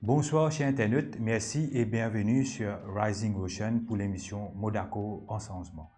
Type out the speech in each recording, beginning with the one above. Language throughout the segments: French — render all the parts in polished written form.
Bonsoir chers internautes, merci et bienvenue sur Rising Ocean pour l'émission Modaco en changement.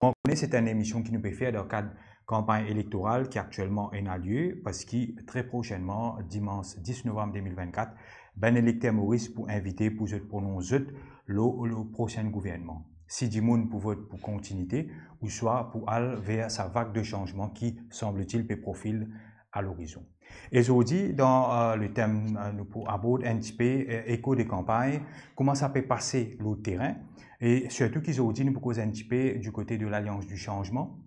On connaît c'est une émission qui nous peut faire dans le cadre de campagne électorale qui actuellement est en lieu parce que très prochainement, dimanche 10 novembre 2024, ben électeur Maurice pour inviter pour se prononcer le prochain gouvernement. Si du monde pour voter pour continuité ou soit pour aller vers sa vague de changement qui semble-t-il peut profil à l'horizon. Et aujourd'hui, dans le thème, nous pour aborder un petit peu écho des campagnes, comment ça peut passer le terrain, et surtout qu'aujourd'hui, nous pouvons un petit peu du côté de l'Alliance du changement,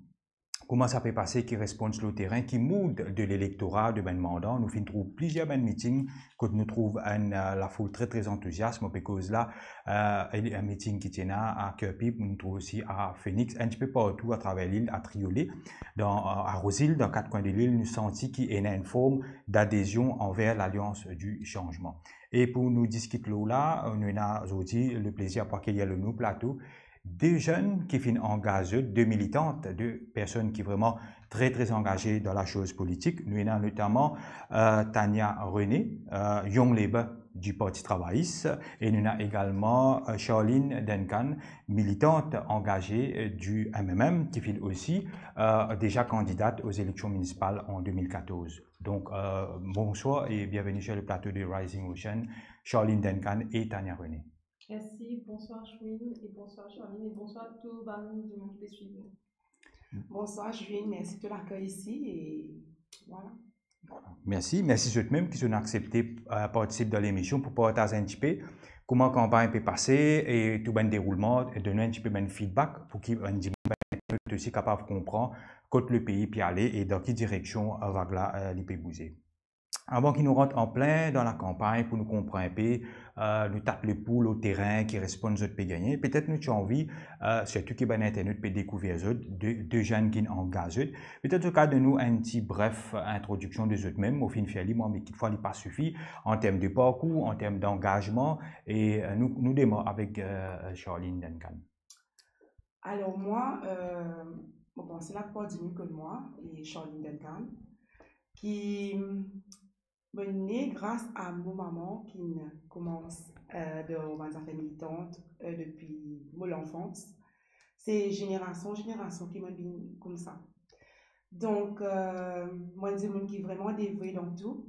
comment ça peut passer qui répondent sur le terrain, qui mood de l'électorat de ben mandat. Nous finissons plusieurs ben meetings que nous trouvons la foule très enthousiaste, parce que là, un meeting qui tient à Kerpip, nous trouvons aussi à Phoenix, un petit peu partout à travers l'île, à Triolet, à Rosil, dans quatre coins de l'île, nous sentons qu'il y a une forme d'adhésion envers l'Alliance du changement. Et pour nous discuter là, nous avons aujourd'hui le plaisir pour qu'il y ait le nouveau plateau des jeunes qui finissent engagés, deux militantes, deux personnes qui sont vraiment très engagées dans la chose politique. Nous avons notamment Tania René, Young Labour du Parti travailliste, et nous avons également Charline Duncan, militante engagée du MMM, qui finit aussi déjà candidate aux élections municipales en 2014. Donc, bonsoir et bienvenue sur le plateau de Rising Ocean, Charline Duncan et Tania René. Merci, bonsoir Chouine et bonsoir Charline et bonsoir tout le monde qui suit. Bonsoir Chouine, merci de l'accueil ici et voilà. Merci ceux même qui ont accepté de participer dans l'émission pour partager un petit peu comment la campagne peut passer et tout le déroulement et donner un petit peu de feedback pour qu'ils soient aussi capables de comprendre quand le pays peut aller et dans quelle direction il peut bouger. Avant qu'ils nous rentrent en plein dans la campagne pour nous comprendre un peu, nous tapons les poules au terrain qui répondent aux autres peut gagner. Peut-être nous avons envie, surtout qui est sur Internet, peut découvrir les autres, de jeunes qui engagent. Peut-être au cas de nous, un petit bref introduction des autres même, au fin de moi, mais quelquefois, il n'est pas suffit en termes de parcours, en termes d'engagement. Et nous démarrons avec Charline Duncan. Alors moi, c'est la plupart du mieux que moi et Charline Duncan, qui est née grâce à mon maman qui commence dans ma affaires militante depuis mon enfance. C'est génération qui m'a dit comme ça. Donc, moi, c'est monde qui est vraiment dévoué dans tout,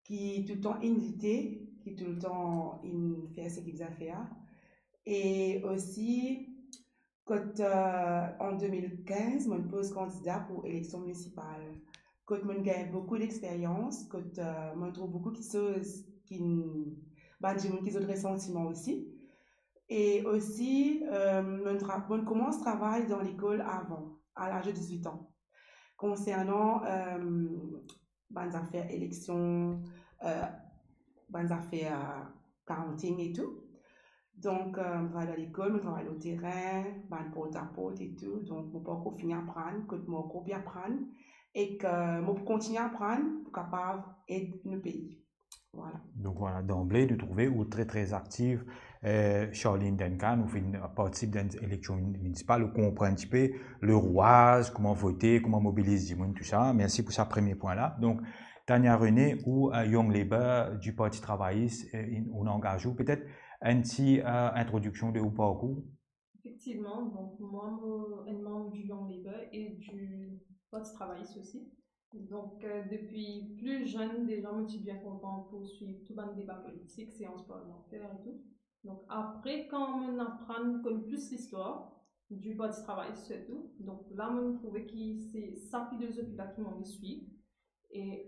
qui est tout le temps invité, qui est tout le temps fait ce qu'il a fait. Et aussi, quand en 2015, je me pose candidat pour l'élection municipale. Quand je gagne beaucoup d'expérience, quand je trouve beaucoup de choses qui ont des ressentiments aussi. Et aussi, je commence à travailler dans l'école avant, à l'âge de 18 ans, concernant les affaires élections, les affaires counting et tout. Donc, je travaille à l'école, je travaille au terrain, je porte à porte et tout. Donc, je peux finir à apprendre, que je peux bien apprendre et que je peux continuer à apprendre pour capable d'aider le pays. Voilà. Donc voilà, d'emblée, de trouver ou très active, Charline Duncan, ou fait participe d'une élection municipale, ou comprend un petit peu le rouage, comment voter, comment mobiliser du monde, tout ça. Merci pour ce premier point-là. Donc, Tania René ou Young Labour du Parti travailliste, on engage ou peut-être une petite introduction de ou parcours. Effectivement, donc moi, je suis membre du Young Labour et du Parti travailliste aussi. Donc, depuis plus jeune, déjà, je suis bien content pour suivre tout le débat politique, séances parlementaires et tout. Donc, après, quand on apprend plus l'histoire du Parti travailliste surtout, donc là, on trouve que c'est sa philosophie-là qui m'en suit. Et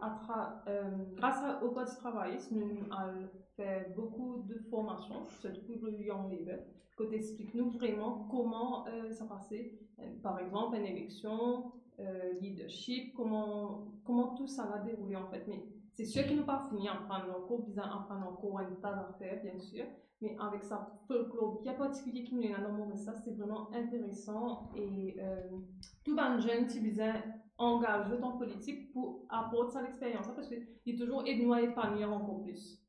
grâce au Parti travailliste, nous avons fait beaucoup de formations, surtout pour le Young Labour, qui explique-nous vraiment comment ça passait, par exemple, une élection, leadership, comment tout ça va dérouler en fait. Mais c'est sûr qu'il n'a pas fini à apprendre encore, bien apprendre encore un tas d'affaires, bien sûr, mais avec sa folklore bien particulier qui nous est là dans ça, c'est vraiment intéressant et tout le jeune qui bizarre engagé en politique pour apporter sa expérience parce qu'il est toujours aide-nous à épanouir encore plus.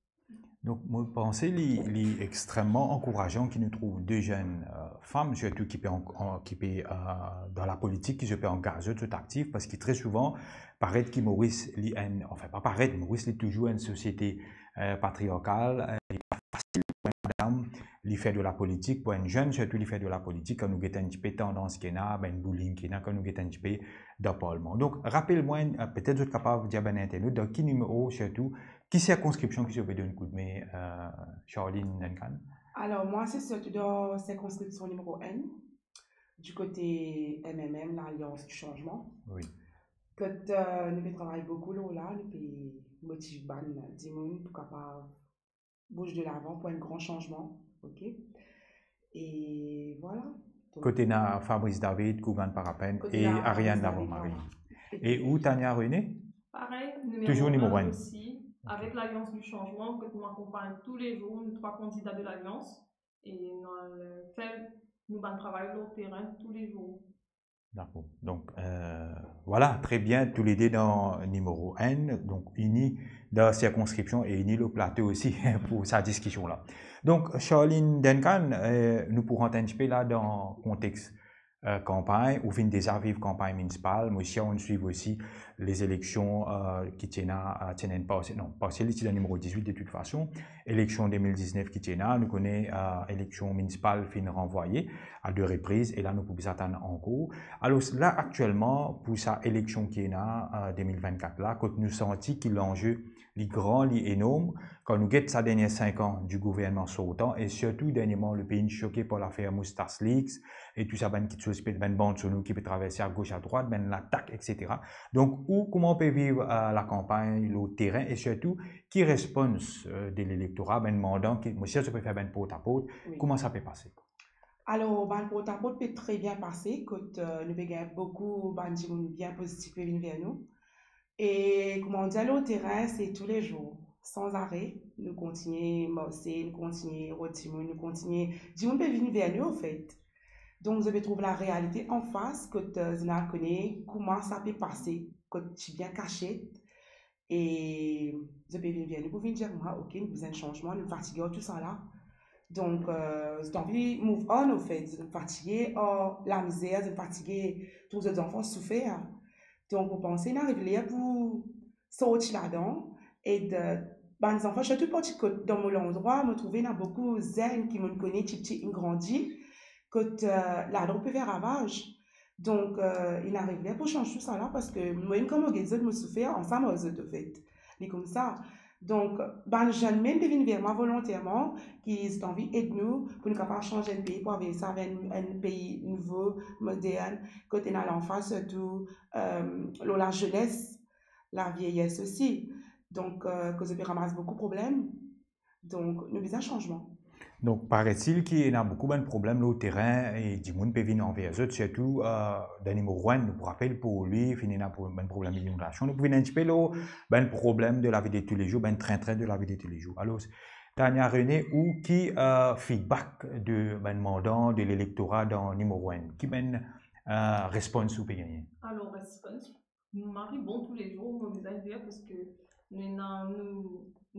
Donc, moi, pensez les extrêmement encourageant qui nous trouvent deux jeunes femmes, surtout qui peuvent dans la politique, qui se peuvent engager tout actif, parce que très souvent, paraît que Maurice, enfin pas paraît, Maurice est toujours une société patriarcal, il n'est pas facile pour une madame de faire de la politique, pour une jeune surtout de faire de la politique, quand nous avons un petit peu tendance qu'il y a, ben bullying qu'il y a, quand nous avons un petit peu de parlement. Donc, rappelle-moi, peut-être vous êtes capable de dire ben internaute, dans qui numéro surtout, qui circonscription qui se fait donner un coup de main, Charline Duncan? Alors, moi, c'est surtout dans circonscription numéro N, du côté MMM, l'Alliance du Changement. Oui. Quand nous travaillons beaucoup là, nous motivons les gens pour capable bouger de l'avant pour un grand changement. OK? Et voilà. Donc, Côté na Fabrice David, Kougan Parapen côté et là, Ariane Fabrice David, Davomari. voilà. Et où Tania René? Pareil, Toujours numéro 1 aussi, avec l'Alliance du Changement, que nous accompagnons tous les jours, nous 3 candidats de l'Alliance, et nous travaillons au terrain tous les jours. D'accord. Donc, voilà, très bien, tous les deux dans numéro N, donc unis dans la circonscription et unis le plateau aussi pour sa discussion-là. Donc, Charline Duncan, nous pourrons un petit peu là dans le contexte campagne, ou fin déjà vivre campagne municipale, mais aussi on suit aussi les élections qui tiennent pas c'est le numéro 18 de toute façon, élection 2019 qui tiennent, nous connaissons élection municipale fin renvoyée à 2 reprises, et là nous pouvons attendre en cours. Alors là actuellement, pour sa élection qui est là, 2024 là, quand nous senti que l'enjeu les grands, les énormes, quand nous guettons ces derniers 5 ans du gouvernement sortant, et surtout dernièrement le pays choqué par l'affaire Moustache Leaks, et tout ça, ben qui chose, ben bande sur nous qui peut traverser à gauche, à droite, ben l'attaque, etc. Donc, comment on peut vivre la campagne, le terrain, et surtout, qui réponse de l'électorat, ben demandant, monsieur, ça peut faire ben porte à porte, Oui. comment ça peut passer? Alors, ben, pour ta porte peut très bien passer, quand nous avons beaucoup de gens bien positifs qui viennent vers nous. Et comment on dit, aller au terrain, c'est tous les jours, sans arrêt. Nous continuons morcer, nous continuons rôtir, nous continuons. Du monde peut venir vers nous, en fait. Donc, je vais trouver la réalité en face, que je connais comment ça peut passer, que tu es bien caché. Et je peux venir vers nous pour venir dire, moi, ok, nous faisons un changement, nous fatiguons, tout ça là. Donc, j'ai envie de move on, au fait. Je suis fatiguée, oh, la misère, je suis fatiguée, tous les enfants souffrent. Donc, vous pensez d'arriver pour sortir là-dedans et de. Ben, les enfants, je suis partie dans mon endroit, me trouver dans beaucoup de zen qui me connaissent, petit, ils grandissent, que là-dedans peut faire ravage. Donc, il arrive pour changer tout ça là parce que moi, comme les autres me souffrent, ensemble, aux autres, en fait. C'est comme ça. Donc, ben, je même devine vers moi volontairement qui ont envie d'aider nous pour nous capables de changer un pays, pour avoir ça avec un pays nouveau, moderne, côté dans l'enfance surtout, la jeunesse, la vieillesse aussi. Donc, que ça peut ramasser beaucoup de problèmes. Donc, nous avons un changement. Donc, paraît-il qu'il y a beaucoup de problèmes au terrain et du monde peut venir envers eux, surtout dans numéro 1, nous rappelle pour lui, il y a un problème d'immigration. Nous pouvons un petit peu le problème de la vie de tous les jours, ben train de la vie de tous les jours. Alors, Tania René, ou qui feedback de ben demandant de l'électorat dans numéro 1, qui ben réponse ou peut gagner? Alors, réponse, nous marions tous les jours, nous les dire parce que nous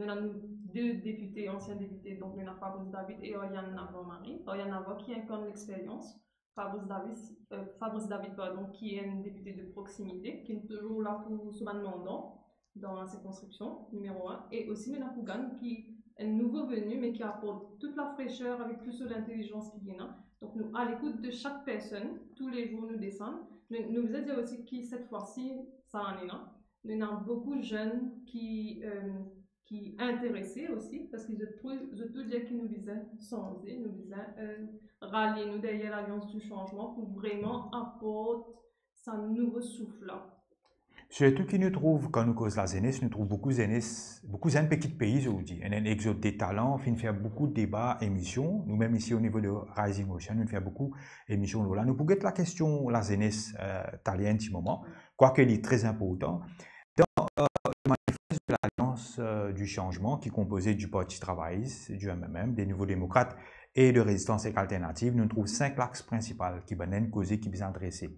avons 2 députés, anciens députés, donc nous avons Fabrice David et Oriane Navon-Marie. Oriane Navon qui incarne l'expérience, Fabrice David pardon, qui est un député de proximité, qui est toujours là pour se demandant dans la circonscription numéro 1. Et aussi nous avons Kougan qui est un nouveau venu, mais qui apporte toute la fraîcheur avec toute l'intelligence qui vient. Donc nous, à l'écoute de chaque personne, tous les jours nous descendons. Nous vous dire aussi que cette fois-ci, ça en est là. Nous avons beaucoup de jeunes qui intéressés aussi, parce qu'ils ont tout dire qu'ils nous disaient changer, nous disaient rallier nous derrière l'Alliance du Changement pour vraiment apporter ce nouveau souffle-là. Surtout qui nous trouve, quand nous causons la jeunesse, nous trouvons beaucoup de petits pays aujourd'hui. Il y a un exode des talents, on fait beaucoup de débats, émissions. Nous-mêmes ici au niveau de Rising Ocean, nous faisons beaucoup d'émissions là. Nous pouvons la question la jeunesse italienne, ce moment, quoique elle est très important. Dans le manifeste de l'Alliance du Changement, qui est composé du Parti travailliste, du MMM, des Nouveaux démocrates et de Résistance et Alternative, nous trouvons 5 axes principaux qui viennent causer, qui viennent adresser.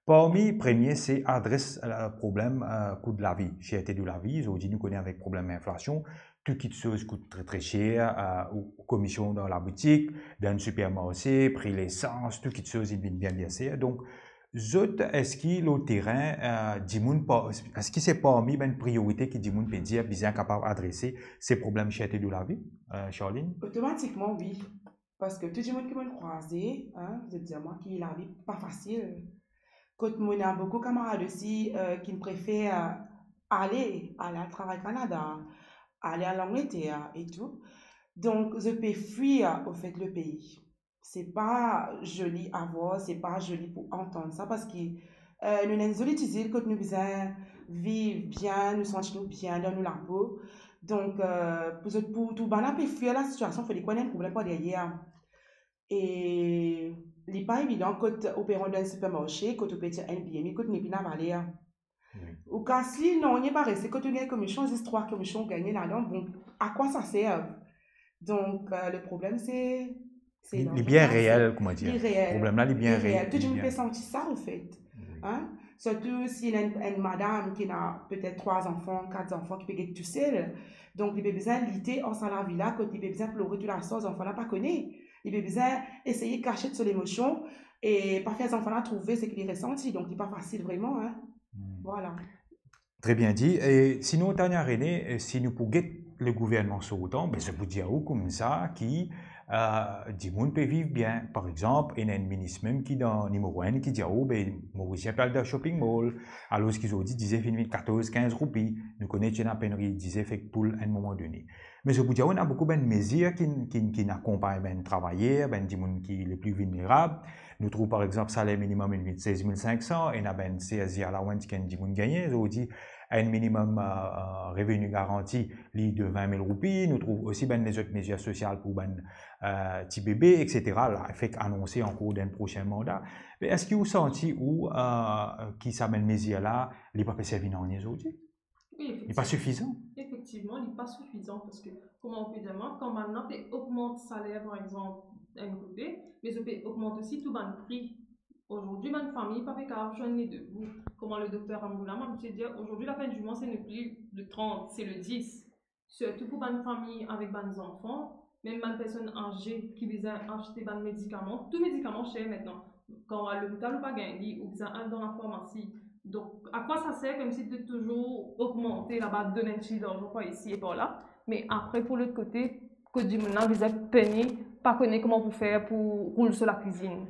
Parmi les premiers, c'est adresse problème coût de la vie, cherté de la vie. Aujourd'hui, nous connaissons avec problème d'inflation, tout qui chose coûte très très cher, commission dans la boutique, dans le supermarché, prix l'essence, tout qui chose il vient bien cher. Donc, est-ce qu'il au terrain, est-ce que c'est parmi une priorité qui dit peut dire bien capable d'adresser ces problèmes chez de la vie, Charline? Automatiquement, oui. Parce que tout le monde qui m'a croisé, hein, je veux dire, moi, qui la vie pas facile. Quand on a beaucoup de camarades aussi qui préfèrent aller à la travail Canada, aller à l'Angleterre et tout. Donc, je peux fuir, au fait, le pays. C'est pas joli à voir, c'est pas joli pour entendre ça parce que nous avons une utile quand nous besoin vivre bien, nous sentir bien dans la peau. Donc, pour tout le peut fuir la situation, il faut qu'on ait un problème par derrière. Et il n'est pas évident quand opérons dans un supermarché, quand on peut dire un bien, mais quand on n'est pas valé. Ou quand si non, on n'est pas resté, quand on a comme une histoire, comme une gagné là-dedans, bon, à quoi ça sert? Donc, le problème, c'est Il est bien réel, comment il dire. est réel. Le problème là, il est bien réel. Tout le monde peut sentir ça, au fait. Oui. Hein? Surtout si il y a une madame qui a peut-être 3 enfants, 4 enfants, qui peut être tout seul. Donc, il a besoin de lutter en salaire là, quand il a besoin de pleurer toute la sorte, les enfants là pas connaît. Il a besoin d'essayer de cacher de son émotion et pas faire les enfants là trouver ce qu'il ressenti. Donc, il n'est pas facile vraiment. Hein? Voilà. Très bien dit. Et sinon, Tania René, si nous pouvions le gouvernement sur autant, ben, je vous dire comme ça, qui dit qu'on peut vivre bien. Par exemple, il y a un ministre même qui dans numéro 1 qui dit oh ben Maurice appelle de shopping mall. Alors ce qu'ils ont dit disait 14-15 roupies. Nous connaissons une pénurie disait fait pour un moment donné. Mais je vous dire on a beaucoup de mesures qui accompagnent ben travailleurs, ben des gens qui les plus vulnérables. Nous trouvons par exemple salaire minimum 16 500 et on a ben CSI allowance qui dit qu'on gagne. Ils ont dit un minimum revenu garanti de 20 000 roupies. Nous trouvons aussi ben les autres mesures sociales pour ben petit bébé, etc. Là, fait annoncé en cours d'un prochain mandat. Mais est-ce que vous sentez où qui s'amène mesures là, il n'est pas servi dans les autres? Oui, Il n'est pas suffisant. Effectivement, il n'est pas suffisant parce que, comment on peut dire, quand maintenant tu augmentes le salaire, par exemple, d'un côté, mais tu peux augmenter aussi tout le prix. Aujourd'hui, une famille, pas fait qu'à les deux. Comment le docteur Amoula m'a dit, aujourd'hui, la fin du mois, c'est ne plus le 30, c'est le 10. Surtout pour une famille avec des enfants, même une personne âgée qui besoin acheter des médicaments, tous médicaments chers maintenant. Quand on va à l'hôpital ou pas gagner, ou besoin dans la pharmacie. Donc, à quoi ça sert comme si de toujours augmenter là-bas, donner un petit d'argent par ici et par là. Mais après, pour l'autre côté, que du monde vous êtes peiné, pas connaître comment vous faire pour rouler sur la cuisine.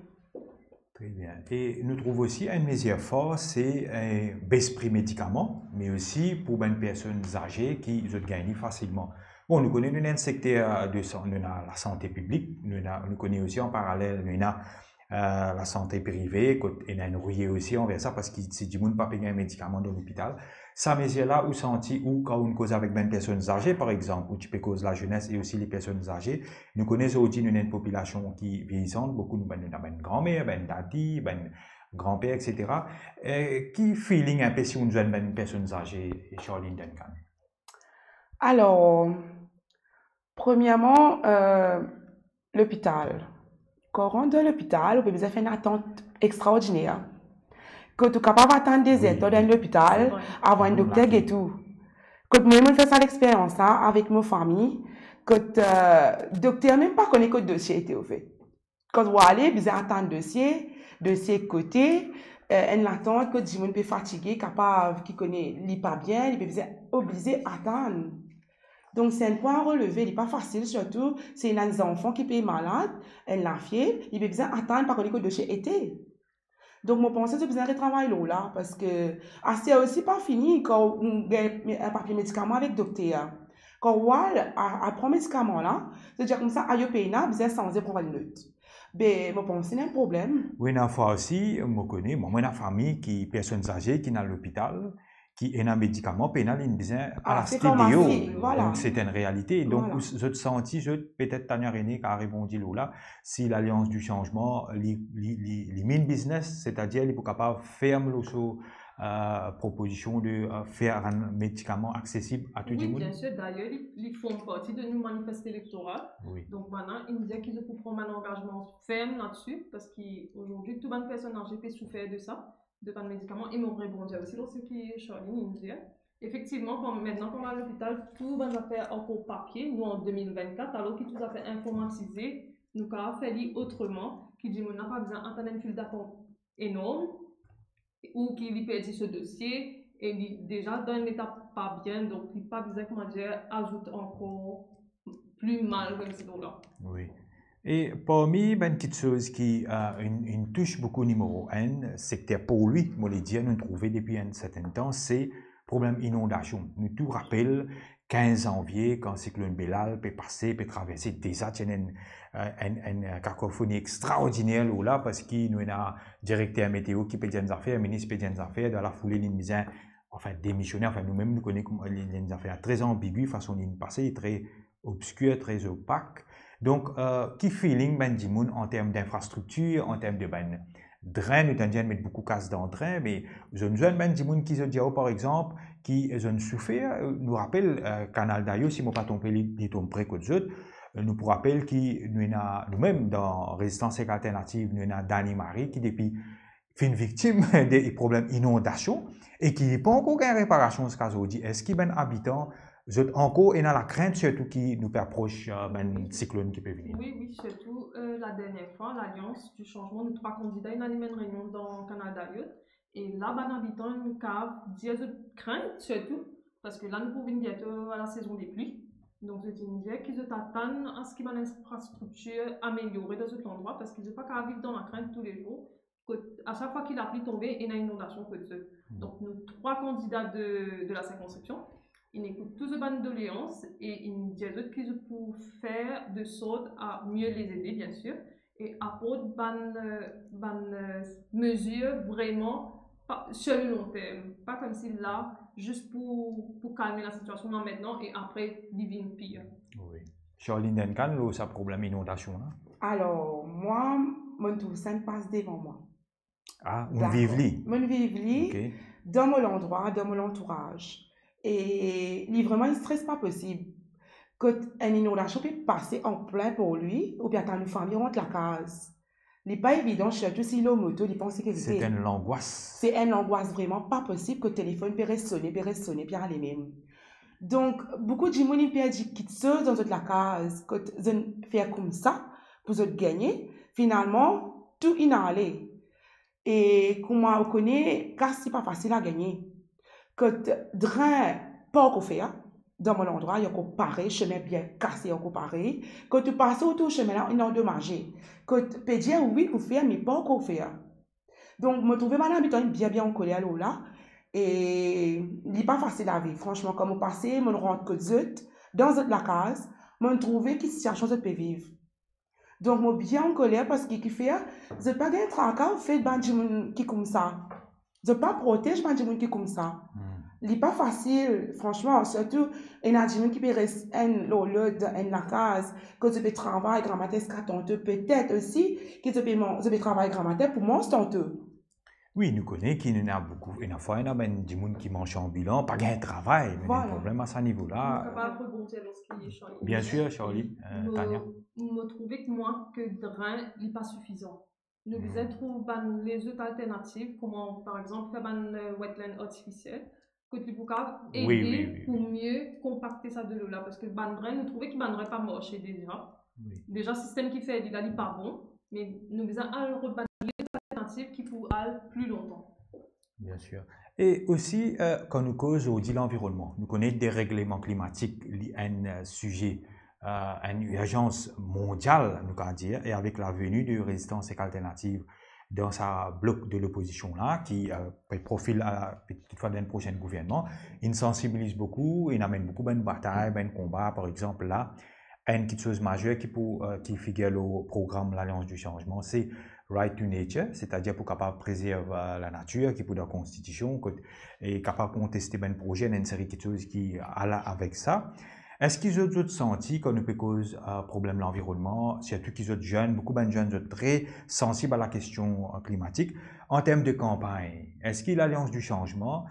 Très bien. Et nous trouvons aussi un mesure fort, c'est un baisse prix médicaments, mais aussi pour les personnes âgées qui gagnent facilement. Bon, nous connaissons un secteur de santé, la santé publique, nous connaissons aussi en parallèle, nous avons la santé privée, et nous avons aussi envers ça parce que si du monde ne pas payer un médicament dans l'hôpital, ça mesure-là, ou senti, ou quand on cause avec des personnes âgées, par exemple, ou tu peux causer la jeunesse et aussi les personnes âgées, nous connaissons aussi une population qui vieillissante, beaucoup nous avons une grand-mère, une tati, une grand-père, etc. Qui feeling un peu si on a une personnes âgées, Charline Duncan? Alors, premièrement, l'hôpital. Quand on rentre dans l'hôpital, on peut faire une attente extraordinaire. Quand tu es capable d'attendre des heures dans l'hôpital, avant un docteur et tout. Quand moi, je fais ça l'expérience avec ma famille, quand le docteur même pas connaît que le dossier était au fait. Quand on va aller, vous attendre dossier côté, une attente que du monde peut fatiguer, capable, qui connaît, il pas bien, il peut obligé à attendre. Donc, c'est un point à relever, il n'est pas facile, surtout si il y a des enfants qui sont malades, la fièvre, il peut besoin attendre par que le dossier était. Donc, je pense que c'est besoin de travailler là, parce que c'est aussi pas fini quand on a un papier médicament avec le docteur. Quand on apprend médicament là, c'est-à-dire comme ça, à Yopéna, besoin de pour une note. Mais je pense que c'est un problème. Oui, une fois aussi, je connais, moi, une famille qui, personnes âgées qui sont à l'hôpital, qui ont un médicament pénal, ils disent à la stédéo. Voilà. Donc, c'est une réalité. Donc, Voilà. je te sens, peut-être Tania René qui a répondu là, si l'Alliance du changement, les main business, c'est-à-dire, il est capable de faire proposition de faire un médicament accessible à tout le monde. Oui, bien sûr. D'ailleurs, ils font partie de nos manifestes électoraux. Oui. Donc maintenant, ils nous disent qu'ils vont prendre un engagement ferme là-dessus, parce qu'aujourd'hui, toute bonne personne âgée peut souffrir de ça, de pas de médicaments. Et mon rebondir aussi dans ce qui est Charline, il nous dit. Effectivement, maintenant qu'on va à l'hôpital, tout va faire encore papier, nous en 2024, alors qu'il tout à fait informatisé, nous avons fait autrement, qui dit qu'on n'a pas besoin d'entendre une file d'attente énorme. ou qu'il perdit ce dossier et déjà dans une étape pas bien, donc il pas besoin comment dire ajoute encore plus mal comme ce là. Oui. Et parmi les petites choses qui une touche beaucoup numéro un, c'est que pour lui, moi les dire, nous trouvons depuis un certain temps, c'est problème inondation. Nous tout rappelle 15 janvier, quand le cyclone Belal peut passer, peut traverser, déjà, il y a une cacophonie extraordinaire là, parce qu'il nous a directeur météo qui peut dire des affaires, ministre peut dire des affaires, dans la foulée, il nous a, enfin, démissionnaire, enfin, nous-mêmes, nous connaissons les affaires très ambiguës, façon de passer, très obscure, très opaque. Donc, qui feeling ben dimoun en termes d'infrastructure, en termes de ben drain, nous tendons à mettre beaucoup de casse dans le drain, mais jeune ben dimoun qui se dit par exemple, qui jeune souffert, nous rappelle Canal d'Ayo, si moi pas tombé les tombes près que d'autres, nous pour rappel qui nous-mêmes dans Résistance alternative, nous avons Dani Marie qui depuis fait une victime des problèmes d'inondation et qui n'est pas encore une réparation ce cas aujourd'hui. Est-ce qu'il y a un habitant encore dans la crainte surtout qui nous approche d'un cyclone qui peut venir? Oui, surtout la dernière fois, l'Alliance du changement, nous trois candidats, ils ont animé une réunion dans le Canada. Et là, les habitants, nous disent de crainte surtout, parce que là, nous pouvons bientôt à la saison des pluies. Donc, je dis qu'ils attendent à ce qu'il y ait une infrastructure améliorée dans cet endroit, parce qu'ils ne peuvent pas vivre dans la crainte tous les jours. À chaque fois qu'il a pluie tombée, il y a une inondation. Donc, nous trois candidats de la circonscription, ils écoutent tous les bandes de doléances et ils nous disent qu'ils peuvent faire de sorte à mieux les aider, bien sûr, et apporter des mesures vraiment sur le long terme. Pas comme si là, juste pour calmer la situation là maintenant et après, divine pire. Oui. Charline Duncan, là, ça problème d'inondation là? Alors, moi, mon Toussaint passe devant moi. Ah, on vive li. Mon vivli, Okay. dans mon endroit, dans mon entourage. Et lui, vraiment, il ne stresse pas possible. Quand une inondation peut passer en plein pour lui, ou bien quand une famille rentre la case. Il n'est pas évident, surtout si l'homme il pense que c'est une angoisse. C'est une angoisse vraiment pas possible que le téléphone peut résonner, puis aller même. Donc, beaucoup de gens peuvent dire qu'ils sont dans la case, quand ils font comme ça, pour gagner, finalement, tout est allé. Et comme on connaît, car c'est pas facile à gagner. Quand drain pas qu'on fait, dans mon endroit, il y a qu'on pareil, chemin bien cassé, on pareil. Quand tu passes autour chemin là, il est endommagé. Quand tu peux dire oui qu'on fait, mais pas qu'on fait. Donc, me trouver mal habitant bien en colère là. Et il n'est pas facile à vivre. Franchement, comme on passe, on rentre que zut, dans la case, on trouve qui situation de peut vivre. Donc, moi, bien en colère parce qu'il fait, je pas un tracas, fait de qui comme ça. Je pas protège de qui comme ça. Il n'est pas facile, franchement, surtout, un adjoint qui peut rester en la case, que tu peux travailler grammaire, peut-être aussi, que tu peux travailler grammaire pour moi, c'est honteux. Oui, nous connaissons qu'il y en a beaucoup. Une fois, il y a des gens qui mangent ambulant, pas de travail, mais Voilà. un problème à ce niveau-là. On va rebondir lorsqu'il est Charlie. Bien sûr, Charlie, Tania. Me trouver que moi, que drain n'est pas suffisant. Nous devons trouver les autres alternatives, comment par exemple faire un wetland artificiel, que tu peux aider pour mieux compacter ça de l'eau là. Parce que ban drain, nous trouvons que ban drain pas marché déjà. Déjà, le système qui fait, il n'est pas bon, mais nous devons rebattre les alternatives qui pourront aller plus longtemps. Bien sûr. Et aussi, quand nous causons de l'environnement, nous connaissons des règlements climatiques, un sujet, une urgence mondiale, nous allons dire, et avec la venue de Résistance alternative dans sa bloc de l'opposition là, qui profile à toutefois d'un prochain gouvernement, il sensibilise beaucoup, il amène beaucoup de batailles, de combats, par exemple là. Une petite chose majeure qui figure au programme l'Alliance du changement, c'est Right to Nature, c'est-à-dire pour capable préserver la nature, qui pour la constitution, et capable de contester un projet, une série de choses qui allent avec ça. Est-ce qu'ils ont senti qu'on ne peut cause problème de l'environnement, surtout qu'ils sont jeunes, beaucoup de jeunes sont très sensibles à la question climatique. En termes de campagne, est-ce que l'Alliance du changement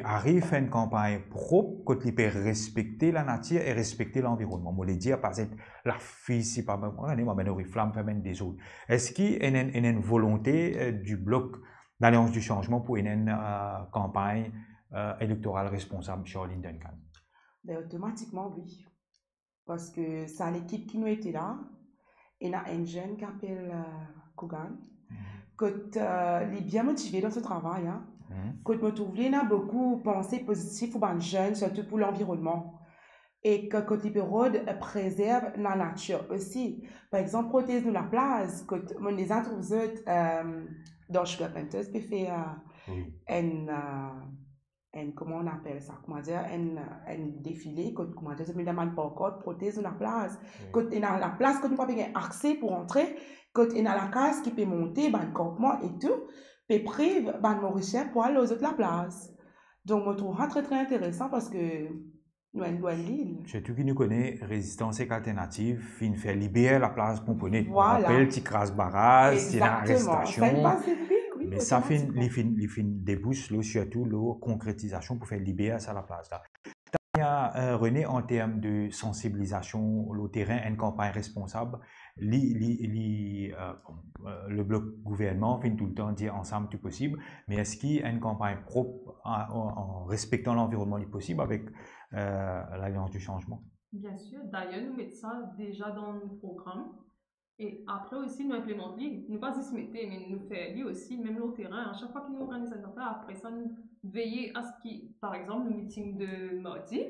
arrive à faire une campagne propre, quand il peut respecter la nature et respecter l'environnement? Moi, les dire, par exemple, la fille, si pas moi, on flamme, des autres. Est-ce qu'il y a une volonté du bloc d'Alliance du changement pour une campagne électorale responsable, Charline Duncan? Ben, automatiquement, oui. Parce que c'est l'équipe qui nous était là. Il y a un jeune qui s'appelle Kougan. Quand il est bien motivé dans ce travail, hein, que me trouve, il y a beaucoup pensé positif pour les jeunes, surtout pour l'environnement. Et que côté période préserve la nature aussi. Par exemple, protéger la place, que mon les autres dans Sugar Panthers peut faire comment on appelle ça, comment dire, un défilé, comment dire, me demande pas encore protéger la place. Quand il y a la place, quand il n'y a pas bien accès pour entrer, quand il y a la case qui peut monter, ben campement et tout, peut prive ben Mauricien pour aller aux autres la place. Donc, je trouve ça très très intéressant parce que nous sommes l'île. Surtout qui nous connaît résistance et alternative, il fait libérer la place pour poney. Voilà. On rappelle petit crasse barrage, il y a arrestation. Oui, mais ça fait une débouche surtout la concrétisation pour faire libérer ça la place là. René, en termes de sensibilisation, le terrain, une campagne responsable, le bloc gouvernement fait tout le temps dire ensemble tout possible, mais est-ce qu'il y a une campagne propre en respectant l'environnement le possible avec l'Alliance du changement? Bien sûr, d'ailleurs, nous mettons ça déjà dans nos programmes. Et après aussi, nous implémentons, nous pas se mettre, mais nous faisons aussi, même le terrain, à chaque fois que nous organisons une affaire, après ça, nous veillons à ce qui, par exemple, le meeting de mardi,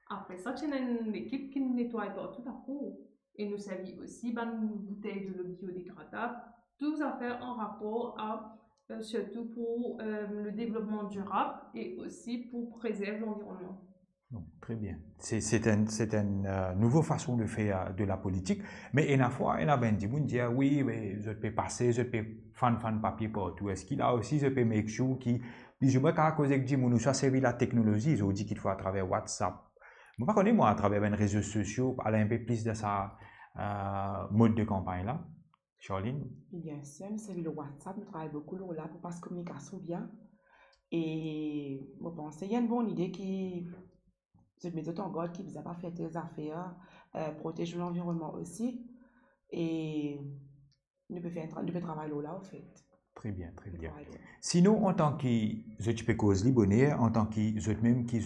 après ça, il y a une équipe qui nettoie partout à court. Et nous servons aussi une bouteille de l'eau biodégradable, toutes affaires en rapport à, surtout pour le développement durable et aussi pour préserver l'environnement. Très bien. C'est une nouvelle façon de faire de la politique. Mais une fois, il y a des gens qui disent oui, mais je peux passer, je peux faire papier partout. Est-ce qu'il a aussi, je peux make sure qui je me qu'à cause que nous soit servi la technologie, ils ont dit qu'il faut à travers WhatsApp. Moi, pas moi à travers les réseaux sociaux, aller un peu plus de sa mode de campagne là. Charline? Bien sûr, c'est le WhatsApp, nous travaillons beaucoup là pour passer communication bien. Et je pense qu'il y a une bonne idée qui je mets tout en garde qui vous a pas fait tes affaires, protéger l'environnement aussi. Et nous pouvons travailler là, en fait. Très bien, très bien. Sinon, en tant que je peux cause bonheur, en tant que je même qui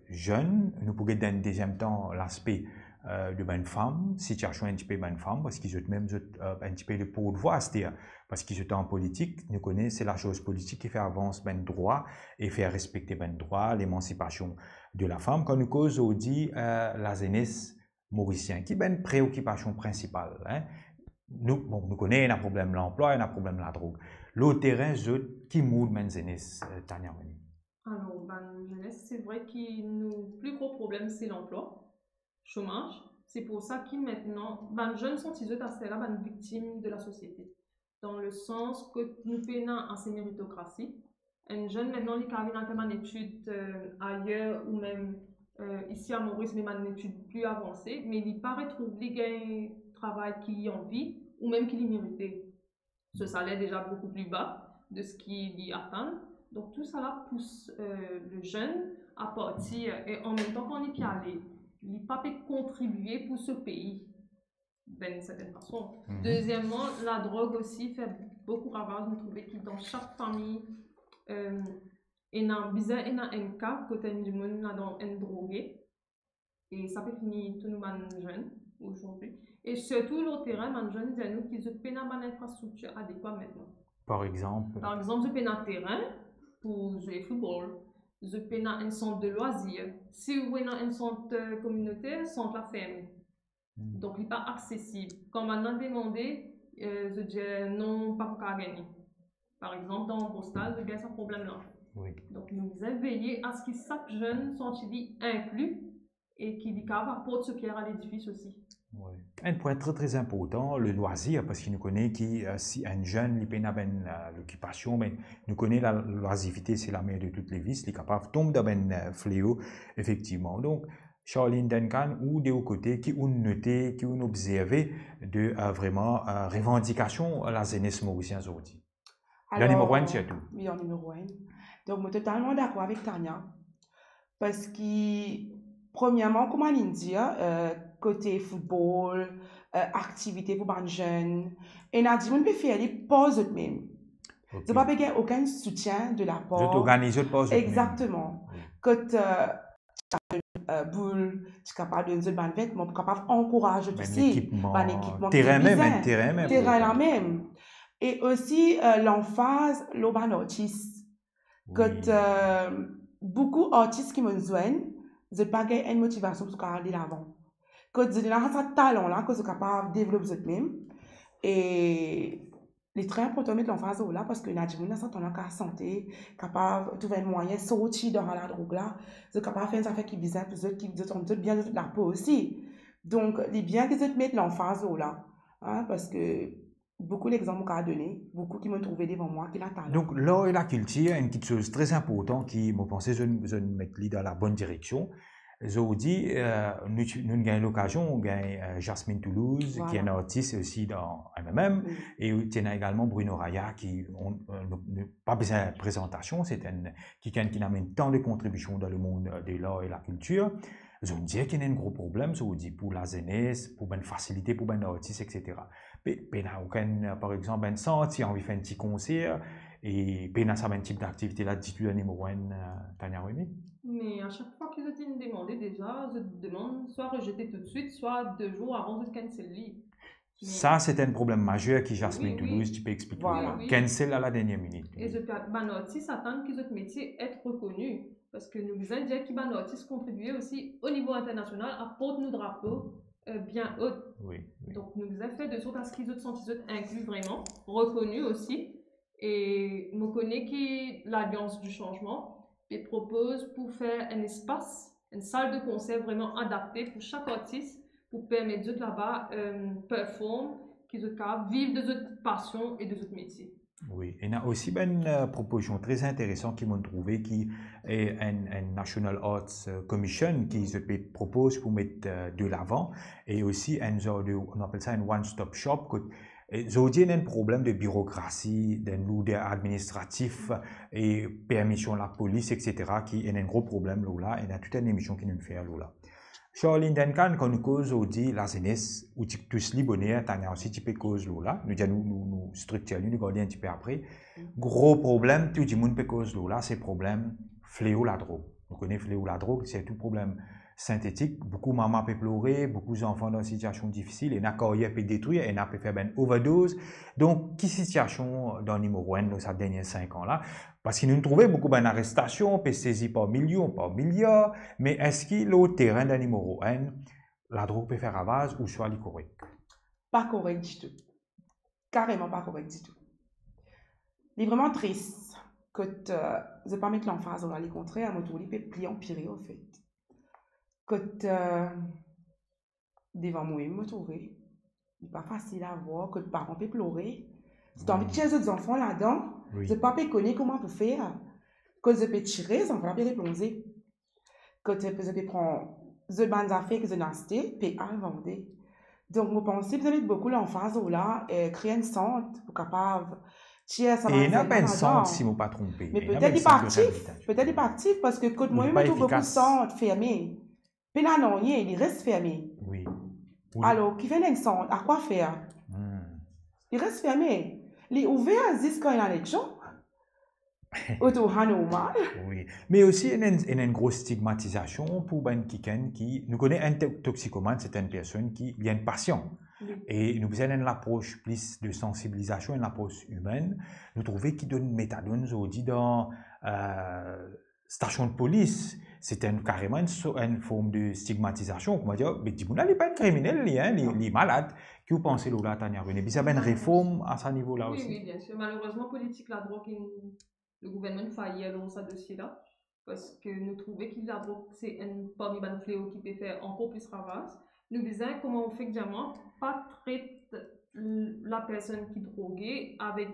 jeune, nous pouvons dans un deuxième temps l'aspect de bonne femme, situation un petit peu bonne femme, parce qu'ils ont même un petit peu de pouvoir, c'est-à-dire parce qu'ils sont en politique, nous connaissons, c'est la chose politique qui fait avancer ben droit et faire respecter ben droit, l'émancipation de la femme. Quand nous cause on dit la jeunesse mauricienne, qui est une préoccupation principale. Hein? Nous connaissons un problème de l'emploi et un problème de la drogue. Le terrain, qui moule la jeunesse, Tania? Alors, la jeunesse, c'est vrai que le plus gros problème, c'est l'emploi. Chômage, c'est pour ça que maintenant, les jeunes sont victimes de la société. Dans le sens que nous peinons à ces méritocraties. Un jeune maintenant, il a fait une étude ailleurs ou même ici à Maurice, mais une étude plus avancée, mais il paraît trouver un travail qu'il a envie ou même qu'il méritait. Ce salaire est déjà beaucoup plus bas de ce qu'il y atteint. Donc tout ça là pousse le jeune à partir et en même temps qu'on y peut aller. Il pas peut contribuer pour ce pays d'une certaine façon. Deuxièmement, la drogue aussi fait beaucoup ravage. Nous trouvons que dans chaque famille, il y a un cas côté du monde dans un drogué et ça peut finir tout nous jeunes aujourd'hui. Et surtout le terrain, les jeunes disent nous qu'ils ont une infrastructure adéquate maintenant. Par exemple, je peux un terrain pour jouer au football. Je peux un centre de loisirs. Si vous avez un centre communautaire, centre la ferme. Donc, il n'est pas accessible. Quand maintenant demandé, je dis non, pas pour gagner. Par exemple, dans le postal, je gagne ce problème-là. Oui. Donc, nous devons veiller à ce que chaque jeune soit inclus et qu'il apporte ce qu'il y a à l'édifice aussi. Oui. Un point très très important, le loisir, parce qu'il nous connaît qui, si un jeune il a l'occupation, mais nous connaît la loisiveté, c'est la mère de toutes les vices, il est capable de tomber dans un fléau, effectivement. Donc, Charline Duncan, ou des côtés qui ont noté, qui ont observé de vraiment revendication à la jeunesse mauricienne aujourd'hui. Le numéro 1, c'est tout. Oui, le numéro 1. Donc, je suis totalement d'accord avec Tania. Parce que, premièrement, comme on dit, côté football, activité pour les jeunes, et on a dit qu'on peut faire les pauses eux-mêmes. Okay. Tu n'as pas besoin aucun soutien de la part. Je t'organise pas. Exactement. Quand boule, tu es capable de nous donner des vêtements, tu es capable d'encourager aussi. Un équipement. Terrain même. Terrain la même. Et aussi l'emphase, l'urban artiste. Quand beaucoup d'artistes qui me joignent, je n'ai pas une motivation pour aller l'avant. Quand je n'ai pas ce talent-là, que je suis capable de développer eux-mêmes. Et c'est très important de mettre l'emphase là parce que nous avons la santé, capable de trouver un moyen de sortir dans la drogue là, c'est capable de faire des affaires qui visent qui sont bien de la peau aussi. Donc, il est bien que je mette l'emphase là, hein, parce que beaucoup d'exemples qu'on a donné, beaucoup qui m'ont trouvé devant moi qui ont talent. Donc, l'art et la culture, une petite chose très importante qui, me pensais, je mettre dans la bonne direction. Je vous dis, nous avons l'occasion, on gagne Jasmine Toulouse, voilà, qui est un artiste aussi dans MMM, et il y a également Bruno Raya, qui n'a pas besoin de présentation, c'est quelqu'un qui amène tant de contributions dans le monde de l'art et la culture. Je vous dis qu'il y a un gros problème, je vous dis, pour la jeunesse, pour une facilité, pour un artiste, etc. Mais par exemple, un centre, si on envie de faire un petit concert, et puis, ça un type d'activité là, du numéro 1, Tania Rémy. Mais à chaque fois que je t'ai demandé déjà, je te demande soit rejeter tout de suite, soit 2 jours avant de canceller. Ça, c'est un problème majeur qui Jasmine Toulouse, tu peux expliquer. Voilà. Cancel à la dernière minute. Et je peux aussi s'attendre que notre métier être reconnu. Parce que nous besoin dire que nos artistes contribuent aussi au niveau international à porter nos drapeaux bien haut. Oui. Donc nous besoin faire de sorte à ce qu'ils se sentent inclus vraiment, reconnus aussi. Et nous connaissons que l'Alliance du changement et propose pour faire un espace, une salle de concert vraiment adaptée pour chaque artiste pour permettre de là-bas performer, qu'ils vivent de notre passion et de notre métier. Oui, il y a aussi une proposition très intéressante qui m'ont trouvé qui est un National Arts Commission qui se propose pour mettre de l'avant et aussi on appelle ça un one-stop shop. Aujourd'hui, il y a un problème de bureaucratie, d'un lourdeur administratif et permission de la police, etc. qui est un gros problème là. Il y a toute une émission qui nous fait là. Charline Duncan, quand nous cause aujourd'hui la jeunesse, où tu tous les bonheurs, tu as aussi un petit cause là. Nous structurons, nous regardons un petit peu après. Gros problème, tout le monde peut cause là, c'est problème fléau la drogue. Vous connaissez fléau la drogue, c'est tout problème synthétique. Beaucoup de mamans peuvent pleurer, beaucoup d'enfants dans une situation difficile, et la carrière peut détruire, et peut faire une overdose. Donc, quelle situation dans le numéro 1 dans ces derniers 5 ans là? Parce qu'ils nous trouvaient beaucoup d'arrestations, peut saisir par millions, par milliards, mais est-ce que le terrain d'un numéro 1, la drogue peut faire ravage ou soit correct? Pas correct du tout. Carrément pas correct du tout. Il est vraiment triste que je ne pas mettre l'emphase dans les contraires, mais tout peut plier empirer en fait. Que devant moi, me trouver, il n'est pas facile à voir, que les parents peuvent pleurer. Si tu as envie de tirer les enfants là-dedans, je ne peux pas connaître comment pour faire. Que je peux tirer, les enfants peuvent répondre. Que je peux prendre les bonnes affaires que je n'ai achetées, puis à vendre. Donc, je pense que vous avez beaucoup l'emphase là, et créer une centre pour capable. Et il n'y a pas un centre si je ne me pas trompé. Mais peut-être il n'est pas actif parce que quand moi, je trouve beaucoup de centres fermés. Puis là, non, il reste fermé. Oui. Alors, qui fait un centre, à quoi faire? Il reste fermé. Il est ouvert jusqu'à une élection. Autour normal. Oui. Mais aussi, il y a une grosse stigmatisation pour quelqu'un qui. Nous connaissons un toxicomane, c'est une personne qui a une passion. Oui. Et nous avons une approche plus de sensibilisation, une approche humaine. Nous trouvons qu'il donne méthadone aujourd'hui dans station de police. C'est carrément une forme de stigmatisation. On va dire, mais dis-moi, il n'est pas un criminel, il est malade. Que vous pensez, Lola, Tania René? Il y a une réforme à ce niveau-là aussi? Oui, bien sûr. Malheureusement, politique, la drogue, le gouvernement faillit dans ce dossier-là. Parce que nous trouvons que la drogue, c'est un parmi les fléaux qui peut faire encore plus ravage. Nous disons comment on fait que diamant pas traite la personne qui est droguée avec,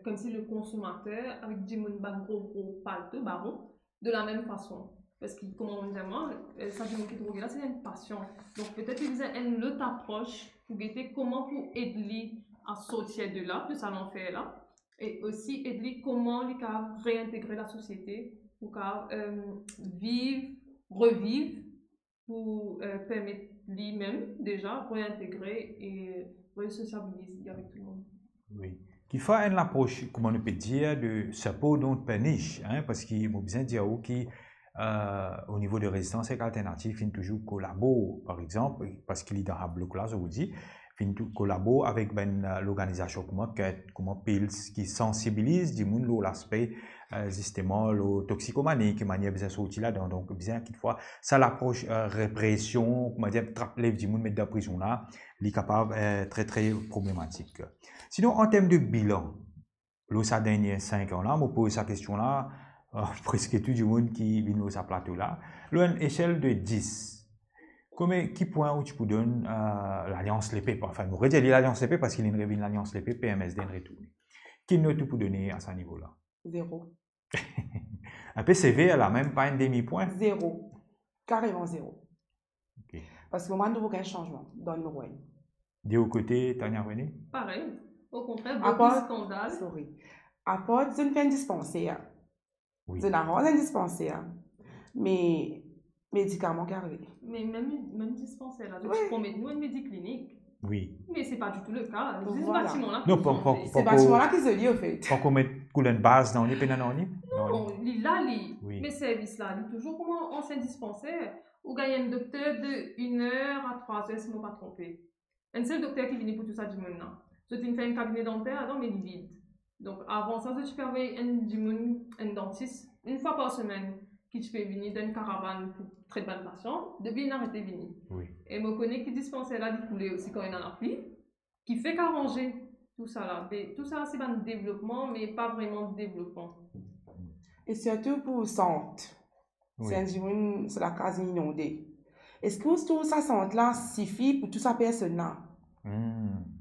comme si le consommateur, avec du gros palto, baron, de la même façon. Parce que, comme on dit, ça qui est drogué là, c'est une passion. Donc, peut-être qu'ils ont une autre approche pour guetter comment pour aider à sortir de là, de ça l'enfer là. Et aussi aider comment les cas réintégrer la société, pour revivre, pour permettre lui-même déjà réintégrer et resociabiliser avec tout le monde. Oui. Il faut une approche, comment on peut dire, de support don't punish, hein, parce qu'il faut bien dire qu'au niveau de résistance alternative, il faut toujours collaborer, par exemple, parce qu'il est dans un bloc là, je vous dis, fin tout collabore avec l'organisation comment PILS qui sensibilise du monde l'aspect justement le toxicomanie qui manière bien sortir là donc bien quelquefois ça l'approche répression comment dire trapler du monde mettre dans prison là il est capable très très problématique. Sinon en termes de bilan ces derniers 5 ans là me pose cette question là presque tout le monde qui vient dans ce plateau là une échelle de 10 qui point où tu peux donner l'Alliance LP enfin nous redire l'Alliance LP parce qu'il y a une l'Alliance LP PMSD en retour quelle note tu peux donner à ce niveau là? 0. Un PCV, elle n'a même pas un demi-point? 0. Carrément 0. Okay. Parce que moi, nous n'avons aucun changement dans le Noël. De l'autre côté, Tania René? Pareil. Au contraire, beaucoup de scandales. Sorry. À part, je ne fais un dispensaire. Oui. Je n'ai un dispensaire. Mais, médicaments qui arrivent. Mais même dispensaire, là, tu promets nous une médiclinique. Oui. Mais ce n'est pas du tout le cas. C'est ce Voilà. bâtiment-là. Non, c'est ce bâtiment-là qui se lit, au fait. Pour qu'on mette une base dans les pénanonies? Non, là, oui. mes services-là, toujours comme un ancien dispensaire, où il y a un docteur de 1 heure à 3 heures, si je ne me pas trompé. Un seul docteur qui vient pour tout ça du monde là. Je te fais un cabinet dentaire, mais il est vide. Donc avant ça, je peux avoir un dentiste une fois par semaine qui peut venir dans une caravane pour traiter de patients. Depuis, il a arrêté de venir. Oui. Et je me connais qui dispensaire là, il coulait aussi quand il en a pris, qui fait qu'arranger tout ça là. Tout ça, c'est un développement, mais pas vraiment de développement. Et surtout pour centre. Oui. C'est la case inondée. Est-ce que tout ça centre-là suffit pour toute sa personne-là?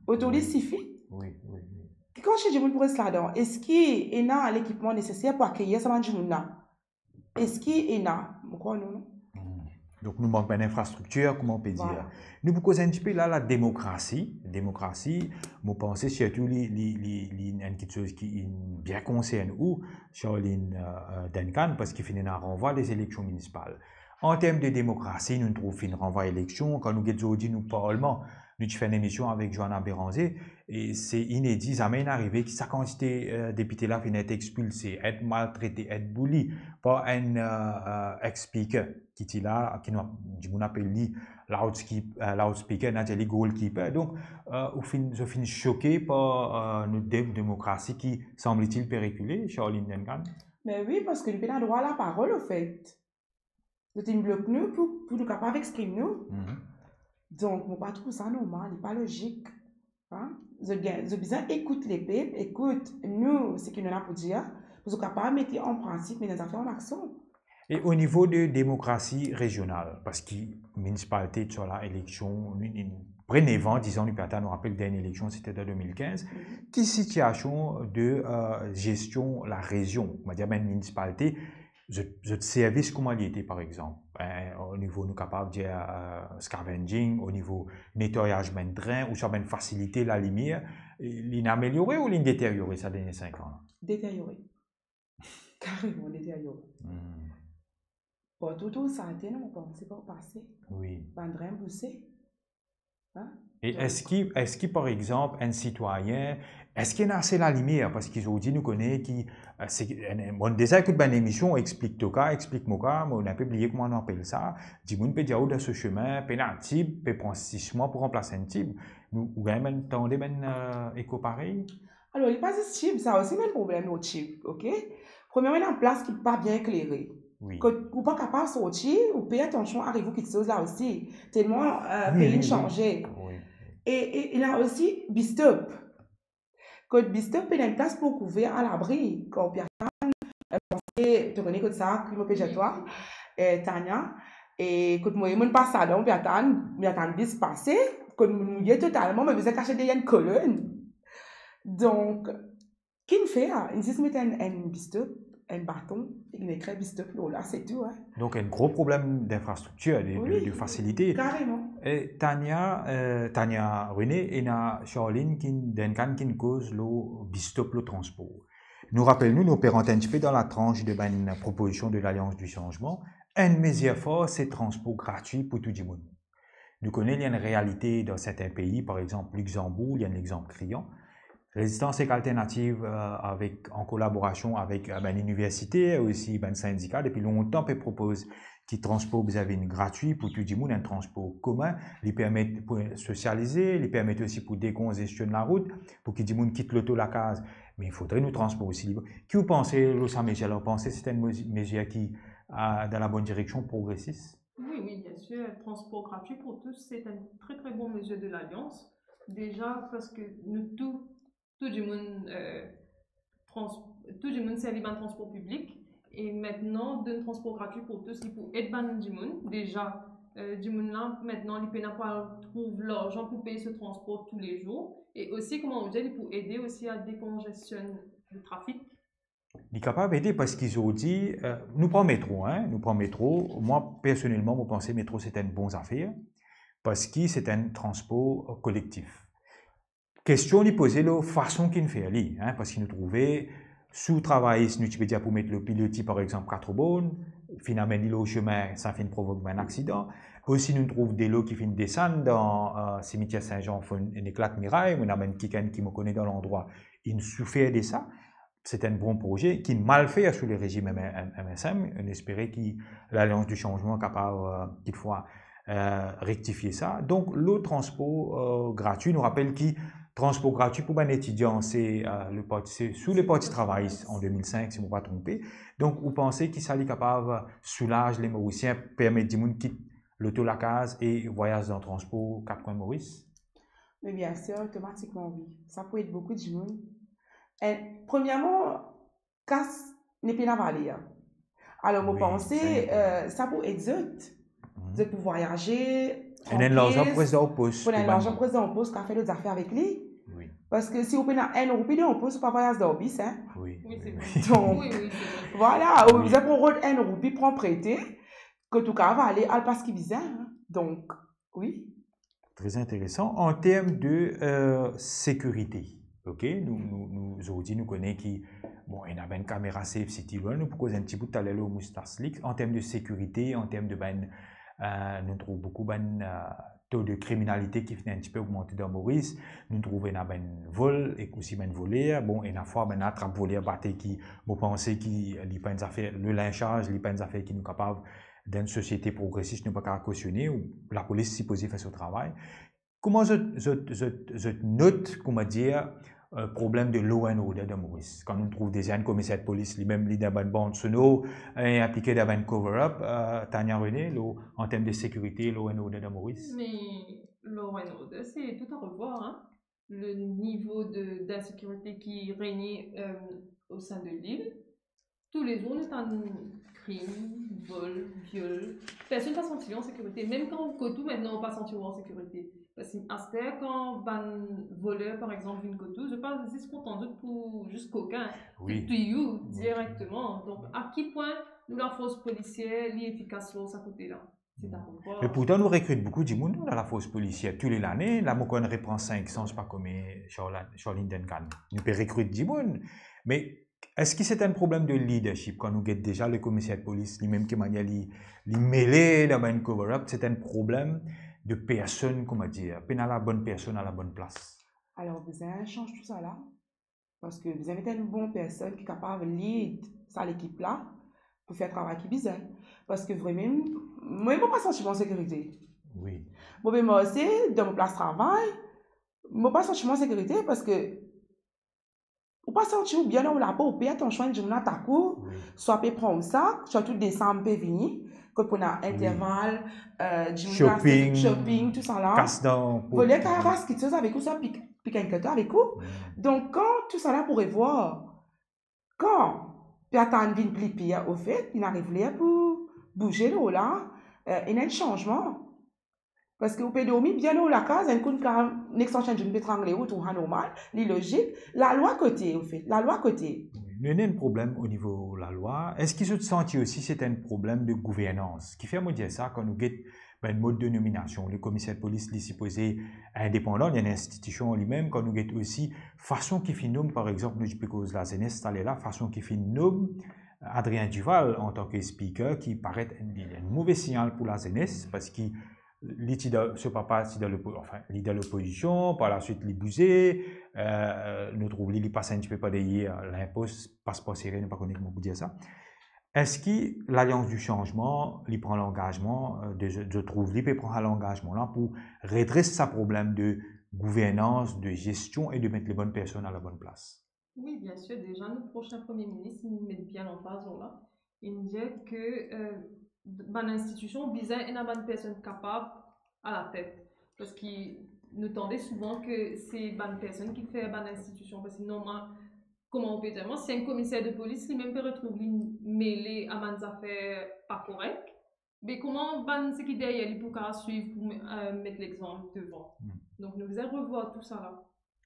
Autour suffit? Oui, oui. Quand je dis pour cela, est-ce qu'il y a l'équipement nécessaire pour accueillir ce monde-là? Est-ce qu'il y a? Donc, nous manquons d'infrastructure, comment on peut dire? Voilà. Nous pouvons un petit peu là la démocratie. Démocratie, je pense surtout quelque chose qui bien concerne ou Charline Duncan parce qu'il finit un renvoi des élections municipales. En termes de démocratie, nous trouvons un renvoi d'élections. Quand nous avons dit nous parlement, nous avons fait une émission avec Johanna Béranger et c'est inédit, ça m'est arrivé que sa quantité de députés là finit être expulsée, être maltraité, être bully par un ex-speaker qui est là, qui nous appelle loudspeaker, Nathalie goalkeeper. Donc, je finis choqué par notre démocratie qui semble-t-il périculée, Charline Duncan. Mais oui, parce que nous avons droit à la parole, au fait. Nous avons bloqué nous pour nous capables d'exprimer nous. Donc, je ne pas trouve ça normal, ce n'est pas logique. Hein? Je besoin écoute les peuples, écoute nous, ce qu'ils nous ont pour dire, pour être capable de mettre en principe, mais nous affaires en action. Et au niveau de démocratie régionale, parce que la municipalité sur l'élection, prenez vent, disons, nous rappelle dernière élection, c'était en 2015, quelle situation de gestion la région, on va dire même municipalité, de service comment il était par exemple, au niveau nous capable de dire scavenging, au niveau nettoyage de drain, ou ça va faciliter la lumière, l'in amélioré ou l'in détérioré ça derniers 5 ans? Détérioré. Carrément détérioré. Pour tout ça, non, c'est pas passé. Oui. Bandrin poussé. Hein? Et est-ce qu'il, par exemple, un citoyen, est-ce qu'il y a assez la lumière? Parce qu'ils ont dit, nous connaissons, on déjà écoute une émission, explique tout cas, explique-moi, on a publié comment on appelle ça. Dis on peut dire où dans ce chemin, peut un type, peut prendre 6 mois pour remplacer un type. Nous, vous avez entendu un écho pareil? Alors, il n'y a pas de type, ça a aussi un problème au type, ok? Premièrement, il y a une place qui n'est pas bien éclairée. Oui. Que vous pas capable de sortir, ou payer attention, arrive-vous quelque chose là aussi. Tellement pays changé. Oui. Et il y a aussi Bistop. Que Bistop il y a une place pour couvrir à l'abri. Quand tu connais que ça, qui me pêche toi, Tania. Et quand moi, je ne passe pas là, je attends bis passer. Quand nous y est totalement, mais vous êtes caché derrière une colonne. Donc, qui ne fait? Il dit mettre un Bistop. Un bâton, il écrit Bistop là, c'est tout. Hein. Donc, un gros problème d'infrastructure, de facilité. Carrément. Et Tania René et Charline Duncan qui cause le Bistop le transport. Nous rappelons, nous opérons un petit peu dans la tranche de la proposition de l'Alliance du changement. Un de mes efforts, c'est le transport gratuit pour tout le monde. Nous connaissons, il y a une réalité dans certains pays, par exemple Luxembourg, il y a un exemple criant. Résistance et alternative en collaboration avec l'université et aussi le syndicat depuis longtemps propose qui transport vous une gratuit pour tout le monde, un transport commun, les permet pour socialiser, les permet aussi pour décongestionner la route, pour que tout le monde quitte l'auto la case. Mais il faudrait nous transport aussi libre. Qui vous pensez, Los Michel, vous pensez que c'est une mesure qui a dans la bonne direction progressiste? Oui, bien sûr. Transport gratuit pour tous, c'est une très très bonne mesure de l'Alliance. Déjà parce que nous tout le monde tout le monde servi un transport public et maintenant d'un transport gratuit pour tous il faut être ban du monde déjà du monde là maintenant il peut pas trouver l'argent pour payer ce transport tous les jours et aussi comment on dit il faut aider aussi à décongestionner le trafic. Il est capable d'aider parce qu'ils ont dit, nous prenons métro, hein, nous prenons métro. Moi, personnellement, je pense que métro, c'est une bonne affaire parce que c'est un transport collectif. Question de poser la façon qu'il fait ali, hein, parce qu'il nous trouvait sous travail, nous tu peux dire pour mettre le pilotis par exemple 4 bonnes, finalement il au chemin, ça fait provoquer un accident. Aussi nous trouvons des lots qui finissent descendre dans cimetière Saint-Jean, font un éclat de miraille, on a même quelqu'un qui me connaît dans l'endroit, il nous souffert de ça. C'est un bon projet qui est mal fait sous les régimes MSM. On espérait que l'Alliance du changement est capable toutefois rectifier ça. Donc le transport gratuit nous rappelle que transport gratuit pour un étudiant, c'est sous le parti travail en 2005, si je ne me pas trompé. Donc, vous pensez qu'il s'est capable de soulager les Mauriciens, permettre de quitter l'auto la case et voyage dans le transport 4 coins de Maurice? Mais bien sûr, automatiquement, oui. Ça peut être beaucoup de monde. Premièrement, casse n'est pas valé. Alors, vous pensez, ça peut être de pouvoir voyager. Et l'argent président au poste. Pour l'argent président au poste, qu'a fait d'autres affaires avec lui. Oui. Parce que si vous prenez 1 euro, on peut pas voyager dans le bus, hein. Oui, c'est vrai. Donc, oui, voilà, vous avez pour 1 euro, puis prend prêter, que tout cas va aller à parce qu'il vise, hein. Donc, oui. Très intéressant. En termes de sécurité, ok, nous aujourd'hui, nous connaissons qui, bon, il y a une caméra Safe City One, nous proposons un petit bout de talent au Moustache Leaks. En termes de sécurité, en termes de nous trouvons beaucoup de taux de criminalité qui finit un petit peu augmenter dans Maurice. Nous trouvons un vol et aussi un volé. Bon, et une fois, un attrape volé batté qui, vous pensez qu'il n'y a pas une affaire, le lynchage, il n'y a pas une affaire qui nous capable d'une société progressiste, ne pas qu'à cautionner, ou la police supposée faire son travail. Comment je note, comment dire, problème de law and order de Maurice. Quand on trouve des jeunes commissaires de police, lui-même leader de bande sono, impliqué dans un cover-up, Tania René, en termes de sécurité, law and order de Maurice. Mais law and order, c'est tout à revoir. Hein? Le niveau d'insécurité qui régnait au sein de l'île. Tous les jours, on a un crime, vol, viol. Personne ne va sentir en sécurité. Même quand on cotou, maintenant, on ne va pas sentir en sécurité. Parce qu'à quand un voleur, par exemple, une cotou, je ne pas juste content pour juste coquin. Oui. To you, directement. Donc, à quel point nous, la force policière, l'efficace sur ce côté-là? C'est à revoir. Mais pourtant, nous recrutons beaucoup de monde dans la force policière. Tous les années, la Mokon reprend 500, je ne sais pas comment, Charline Duncan. Nous pouvons recruter du monde. Mais est-ce que c'est un problème de leadership quand nous guettons déjà le commissaire de police, lui-même qui m'a dit, mêlé dans un cover-up, c'est un problème de personne, comment dire, pas la bonne personne à la bonne place? Alors, vous avez changé tout ça là, parce que vous avez une bonne personne qui est capable de lead ça l'équipe là, pour faire le travail qui est bizarre. Parce que vraiment, moi, je ne pas sentir en sécurité. Oui. Bon, mais moi aussi, dans mon place de travail, je ne pas sentir en sécurité parce que ou pas sentir bien là où la peau, ou bien ton choix de journée à ta cour, soit peut prendre ça, soit tout décembre peut venir, que pour un intervalle, shopping, tout ça là. Casse-dents. Vous voulez qu'à race quelque chose avec vous, ça pique un côté avec vous. Donc, quand tout ça là pourrait voir, quand puis attendre une pli pire au fait, il arrive là pour bouger là, il y a un changement. Parce que vous pouvez dormir bien là la case, un coup de extension d'une pétrangle ou tout normal, c'est logique. La loi côté, au fait, la loi côté. Il y a un problème au niveau de la loi. Est-ce qu'ils se sentent aussi c'est un problème de gouvernance? Qui fait me dire ça quand nous guettons un mode de nomination? Le commissaire de police est supposé indépendant, il y a une institution lui-même. Quand nous guettons aussi, façon qui fait nomme, par exemple, nous cause la jeunesse, elle est là, façon qui fait nomme Adrien Duval en tant que speaker, qui paraît un mauvais signal pour la jeunesse parce qu'il ce papa est dans l'opposition, par la suite il bousé, nous trouvons il passe un petit peu pas d'ailleurs l'impôt passe pas serré, ne pas connaître comment vous dire ça. Est-ce que l'Alliance du changement, il prend l'engagement, je trouve, il peut prendre l'engagement là pour redresser ce problème de gouvernance, de gestion et de mettre les bonnes personnes à la bonne place? Oui, bien sûr. Déjà, notre prochain Premier ministre, il nous met bien en phase là. Il nous dit que l'institution visait une bonne personne capable à la tête. Parce qu'il nous tendait souvent que c'est une bonne personne qui fait l'institution. Parce que normalement, comment on peut dire, moi, si un commissaire de police, il même peut retrouver mêlé à des affaires pas correctes. Mais comment ban ce qui derrière lui pour suivre, pour mettre l'exemple devant. Donc, nous allons revoir tout ça là.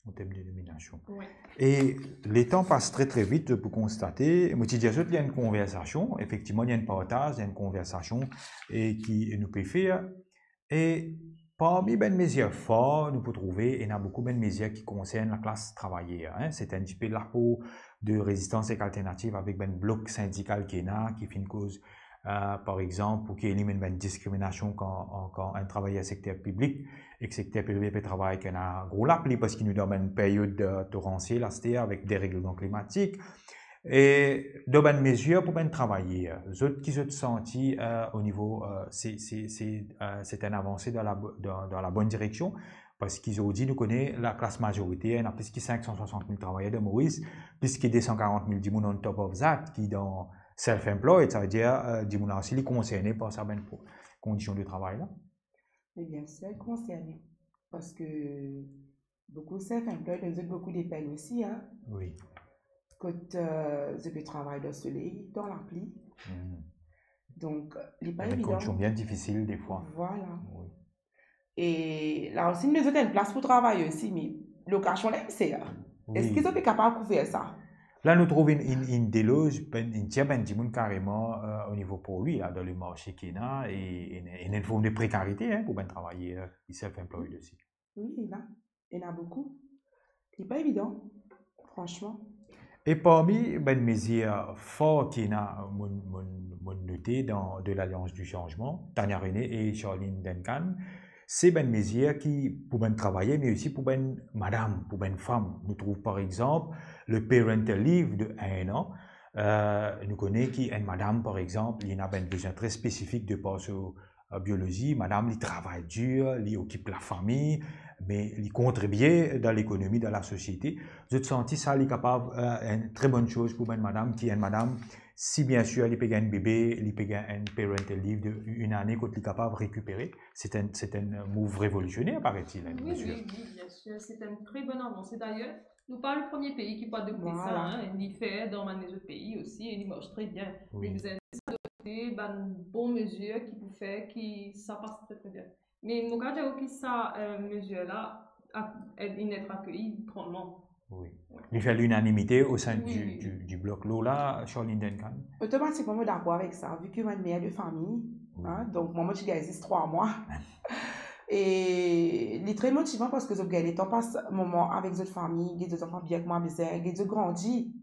En termes d'élimination. Oui. Et les temps passent très très vite pour constater. Moi, il y a une conversation, effectivement, il y a une partage, il y a une conversation et qui nous peut faire. Et parmi les mesures fortes, nous pouvons trouver, il y a beaucoup de mesures qui concernent la classe travaillée. Hein. C'est un petit peu la peau de résistance et alternative avec un bloc syndical qui est là, qui fait une cause, par exemple, pour qu'il élimine une discrimination quand un travailleur secteur public et que le secteur privé peut travailler avec un gros lapli parce qu'il nous donne une période torrentielle, c'est-à-dire avec des règlements climatiques. Et de bonnes mesures pour bien travailler. Ceux qui se sentent au niveau, c'est une avancée dans la bonne direction parce qu'ils ont dit, nous connaissons la classe majoritaire, il y a plus de 560 000 travailleurs de Maurice, plus de 240 000 personnes on top of that, qui dans self-employed, ça veut dire, des gens aussi concernés par sa bonne condition de travail là. Eh bien, c'est concerné parce que beaucoup self-employed, ils ont beaucoup de peine aussi, hein. Oui. Quand je peux travailler dans le soleil, dans la pluie. Donc, il n'est pas évident. Des conditions bien difficiles des fois. Voilà. Oui. Et là aussi, nous avons une place pour travailler aussi, mais location là, c'est là. Oui. Est-ce qu'ils sont capables de couvrir ça? Là, nous trouvons une déloge, une tiers carrément au niveau pour lui, là, dans le marché qu'il a, et une forme de précarité hein, pour bien travailler, il self-employed aussi. Oui, il y en a beaucoup. Ce n'est pas évident, franchement. Et parmi les mesures fortes qu'il a notées de l'Alliance du changement, Tania René et Charline Duncan, c'est une mesure qui, pour bien travailler, mais aussi pour bien madame, pour bien femme. Nous trouvons par exemple le parental leave de 1 an. Nous connaissons qu'une madame, par exemple, il y a un besoin très spécifique de par sa biologie. Madame, il travaille dur, il occupe la famille, mais il contribue dans l'économie, dans la société. Je sens ça, il est capable, une très bonne chose pour une madame qui est une madame. Si bien sûr, il peut gagner un bébé, il peut gagner un parental leave d'une année quand il est capable de récupérer. C'est un move révolutionnaire, paraît-il. Oui, bien sûr. C'est une très bonne avancée. D'ailleurs, nous pas le premier pays qui peut adopter ça. Hein. Il fait dans les autres pays aussi et il marche très bien. Oui. Vous avez adopté une bonne mesure qui vous fait que ça passe très très bien. Mais nous avons que ça mesure-là il n'est accueilli grandement. Oui. Il fait l'unanimité au sein du bloc Lola, Charline Duncan. Automatiquement, je suis d'accord avec ça, vu que je suis une mère de famille. Oui. Hein, donc, moi, je existe 3 mois. Et il est très motivant parce que je gagne le temps passe moment avec d'autres familles, des enfants bien que moi, des grandis.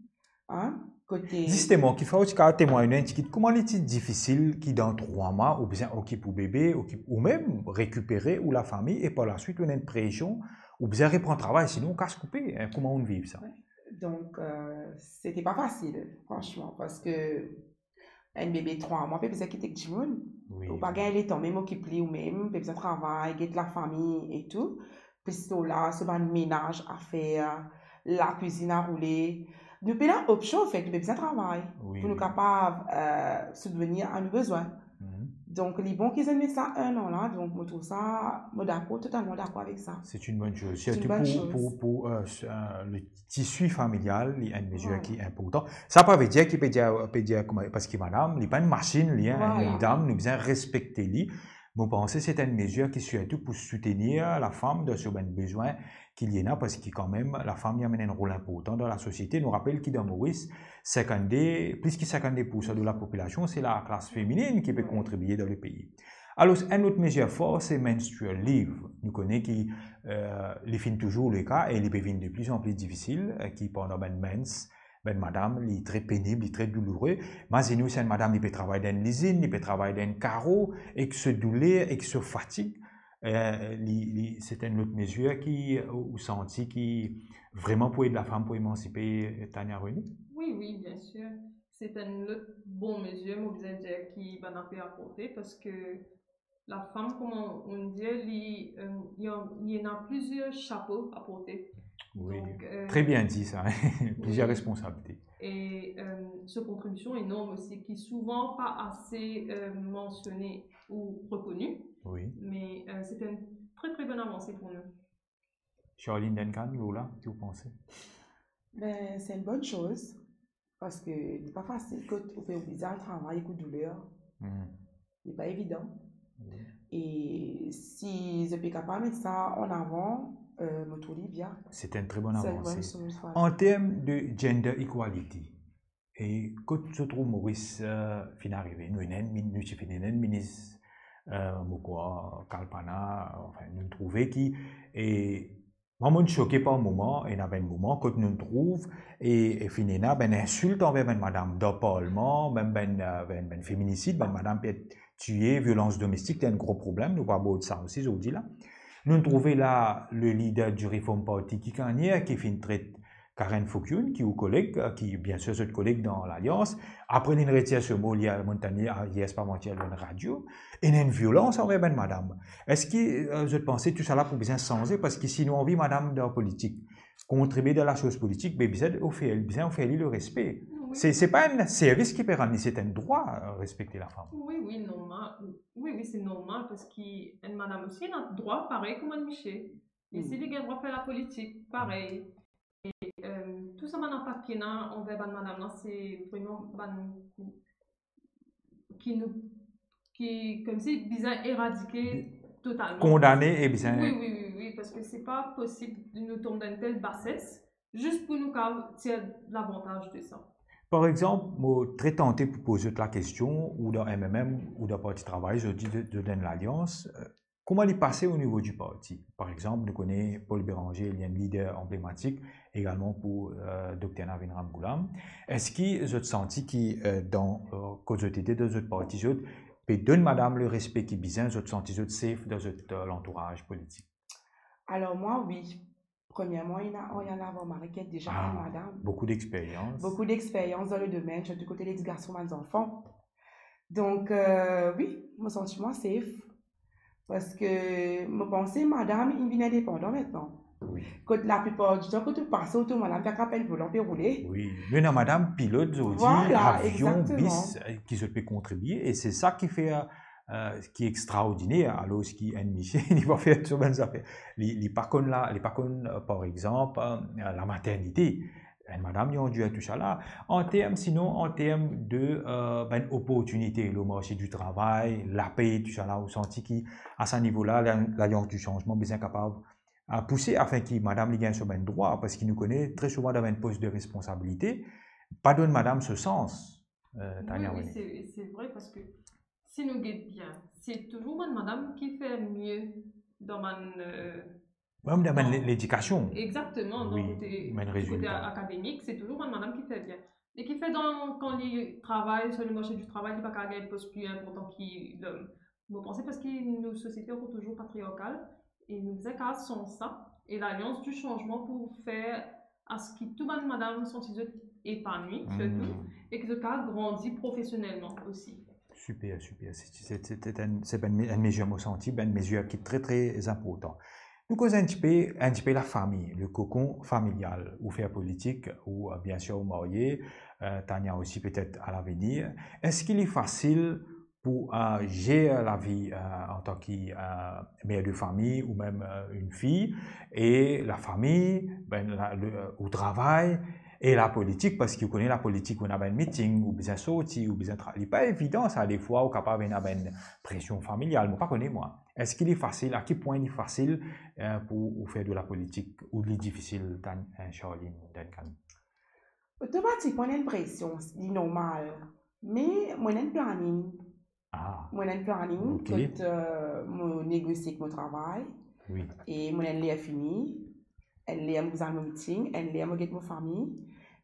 Hein, côté. Justement, qu'il faut aussi témoigner comment est-il difficile qui dans 3 mois, ou bien occupe le bébé, ou même récupérer ou la famille, et par la suite, on a une pression, ou bien reprendre le travail, sinon on casse coupé. Hein, comment on vit ça? Donc, c'était pas facile, franchement, parce que un bébé de 3 mois, peut besoin quitter le monde. Oui. Ou pas gagner le temps, même occuper ou même, peut besoin travail, quitter la famille et tout. Puis là, c'est un ménage à faire, la cuisine à rouler. Nous payons une option, en fait, nous besoin travail. Oui, pour nous capables de subvenir à nos besoins. Donc, les bons qu'ils aiment ça 1 an là, donc je trouve ça, totalement d'accord avec ça. C'est une bonne chose. Surtout pour le tissu familial, il y a une mesure qui est importante. Ça ne veut pas dire qu'il peut dire parce que madame, il n'est pas une machine, il y a une dame, nous devons respecter lui. Vous pensez que c'est une mesure qui est surtout pour soutenir la femme de ce besoin qu'il y en a, parce que quand même, la femme y a un rôle important dans la société. Nous rappelle qu'il dans Maurice, plus que 52% de la population, c'est la classe féminine qui peut contribuer dans le pays. Alors, une autre mesure forte, c'est menstrual leave. Nous connaissons qui finit toujours le cas et il devient de plus en plus difficile, qui pendant mens, madame, il est très pénible, il est très douloureux. Mais nous, c'est une madame qui peut travailler dans l'usine, qui peut travailler dans un carreau, et qui se douleur, et qui se fatigue. C'est une autre mesure qui, ou senti qui vraiment pour aider la femme pour émanciper Tania René? Oui, bien sûr. c'est une autre bonne mesure, moi, je dire, qui va nous apporter parce que la femme, comme on dit, il y en a plusieurs chapeaux à porter. Oui, Donc, très bien dit ça, plusieurs oui. responsabilités. Et cette contribution énorme aussi, qui est souvent pas assez mentionnée ou reconnue, Oui. mais c'était une très très bonne avancée pour nous. Charline Duncan, Lola, que vous pensez? Ben, c'est une bonne chose parce que n'est pas facile quand on fait bizarre travail avec douleur. C'est pas évident. Et si je suis capable de mettre ça en avant, me trouve bien. C'est une très bonne C'est une bonne avancée. chose. Voilà. En termes de gender equality, et quand se trouve Maurice fin arrivé, nous avons ministre Mokwa, Kalpana, enfin nous trouvons qui et moi je suis choqué par un moment et dans un moment quand nous trouve et finalement ben insulte envers ben madame dans le parlement même ben féminicide ben madame peut être tuée, violence domestique c'est un gros problème nous parlons de ça aussi je vous dis là. Nous trouvons là le leader du Reform Party qui fait traite Karen Foukyun, qui est collègue, qui bien sûr est collègue dans l'Alliance. Après, il retire ce mot, il y a montagne, il y a pas mentir dans la radio. Et il y a une violence envers ben madame. Est-ce que je pensais tout ça là pour bien changer parce que sinon on vit madame dans la politique, contribuer dans la chose politique, mais bien on fait le respect. Oui. C'est pas un service qui peut rendre, c'est un droit à respecter la femme. Oui, normal. Oui, c'est normal parce que madame aussi a un droit pareil comme un Michel. Et si les gars doivent faire la politique, pareil. Tout ça, maintenant, papier, envers madame, là, c'est vraiment qui comme si bizarre éradiqué totalement. Condamné et bien. Oui, parce que c'est pas possible de nous tomber dans une telle bassesse juste pour nous tirer l'avantage de ça. Par exemple, moi, très tenté pour poser la question, ou dans MMM, ou dans Parti Travail, je dis de l'Alliance, comment il est passé au niveau du parti? Par exemple, nous connaissons Paul Béranger, il y a un leader emblématique, également pour Dr Navin Ramgoulam. Est-ce que vous avez senti que dans côté de votre parti, vous donne madame le respect qui est bien, vous avez senti safe dans l'entourage politique? Alors moi, oui. Premièrement, il y en a avant Marie qui est déjà une madame. Beaucoup d'expérience. Beaucoup d'expérience dans le domaine, du côté de l'éducation des enfants. Donc, oui, mon sentiment safe. Parce que, je pensais, madame, il vient indépendant maintenant. Oui. Quand la plupart du temps, quand tu passes autour, madame, tu as qu'à volant peut rouler. Oui, nous avons madame pilote, voilà, avion, exactement. bis, qui se peut contribuer. Et c'est ça qui fait, qui est extraordinaire. Alors, ce qui est Michel, il va faire sur bonnes affaires. Les par par exemple, la maternité. Madame, ils ont dû tout ça là. En termes de opportunité, le marché du travail, la paix, tout ça là, au senti qui, à ce niveau-là, l'Alliance du changement, bien capable à pousser afin que madame lui gagne sur un droit, parce qu'il nous connaît très souvent dans un poste de responsabilité. Pas donne madame ce sens. Oui, c'est vrai, parce que si nous guettons bien, c'est toujours madame qui fait mieux dans même dans l'éducation. Exactement, oui, dans le côté académique, c'est toujours madame qui fait bien. Et qui fait quand il travaille sur le marché du travail, il va pas gagner un poste plus important qu'il l'homme. Vous pensez parce que nos sociétés sont toujours patriarcales et nous faisons qu'à son ça et l'alliance du changement pour faire à ce que tout le monde madame sont épanouis surtout et que ce cas grandit professionnellement aussi. Super. C'est une mesure, moi senti, une mesure qui est très très importante. Nous causons un petit peu la famille, le cocon familial, ou faire politique, ou bien sûr marié, Tania aussi peut-être à l'avenir. Est-ce qu'il est facile pour gérer la vie en tant que mère de famille ou même une fille, et la famille, au travail, et la politique, parce que vous connaissez la politique, on a un meeting, ou bien sorti, ou bien travail. Il n'est pas évident, ça, des fois, ou capable d'avoir une pression familiale. Je ne connais pas, moi. Est-ce qu'il est facile, à quel point il est facile pour faire de la politique, ou il est difficile, Charline Duncan? Automatiquement, on a une pression, c'est normal. Mais, moi, j'ai un planning. Moi, j'ai un planning okay. Quand je négocie avec mon travail. Oui. Et moi, j'ai fini. Elle est dans mon meeting, elle est avec ma famille.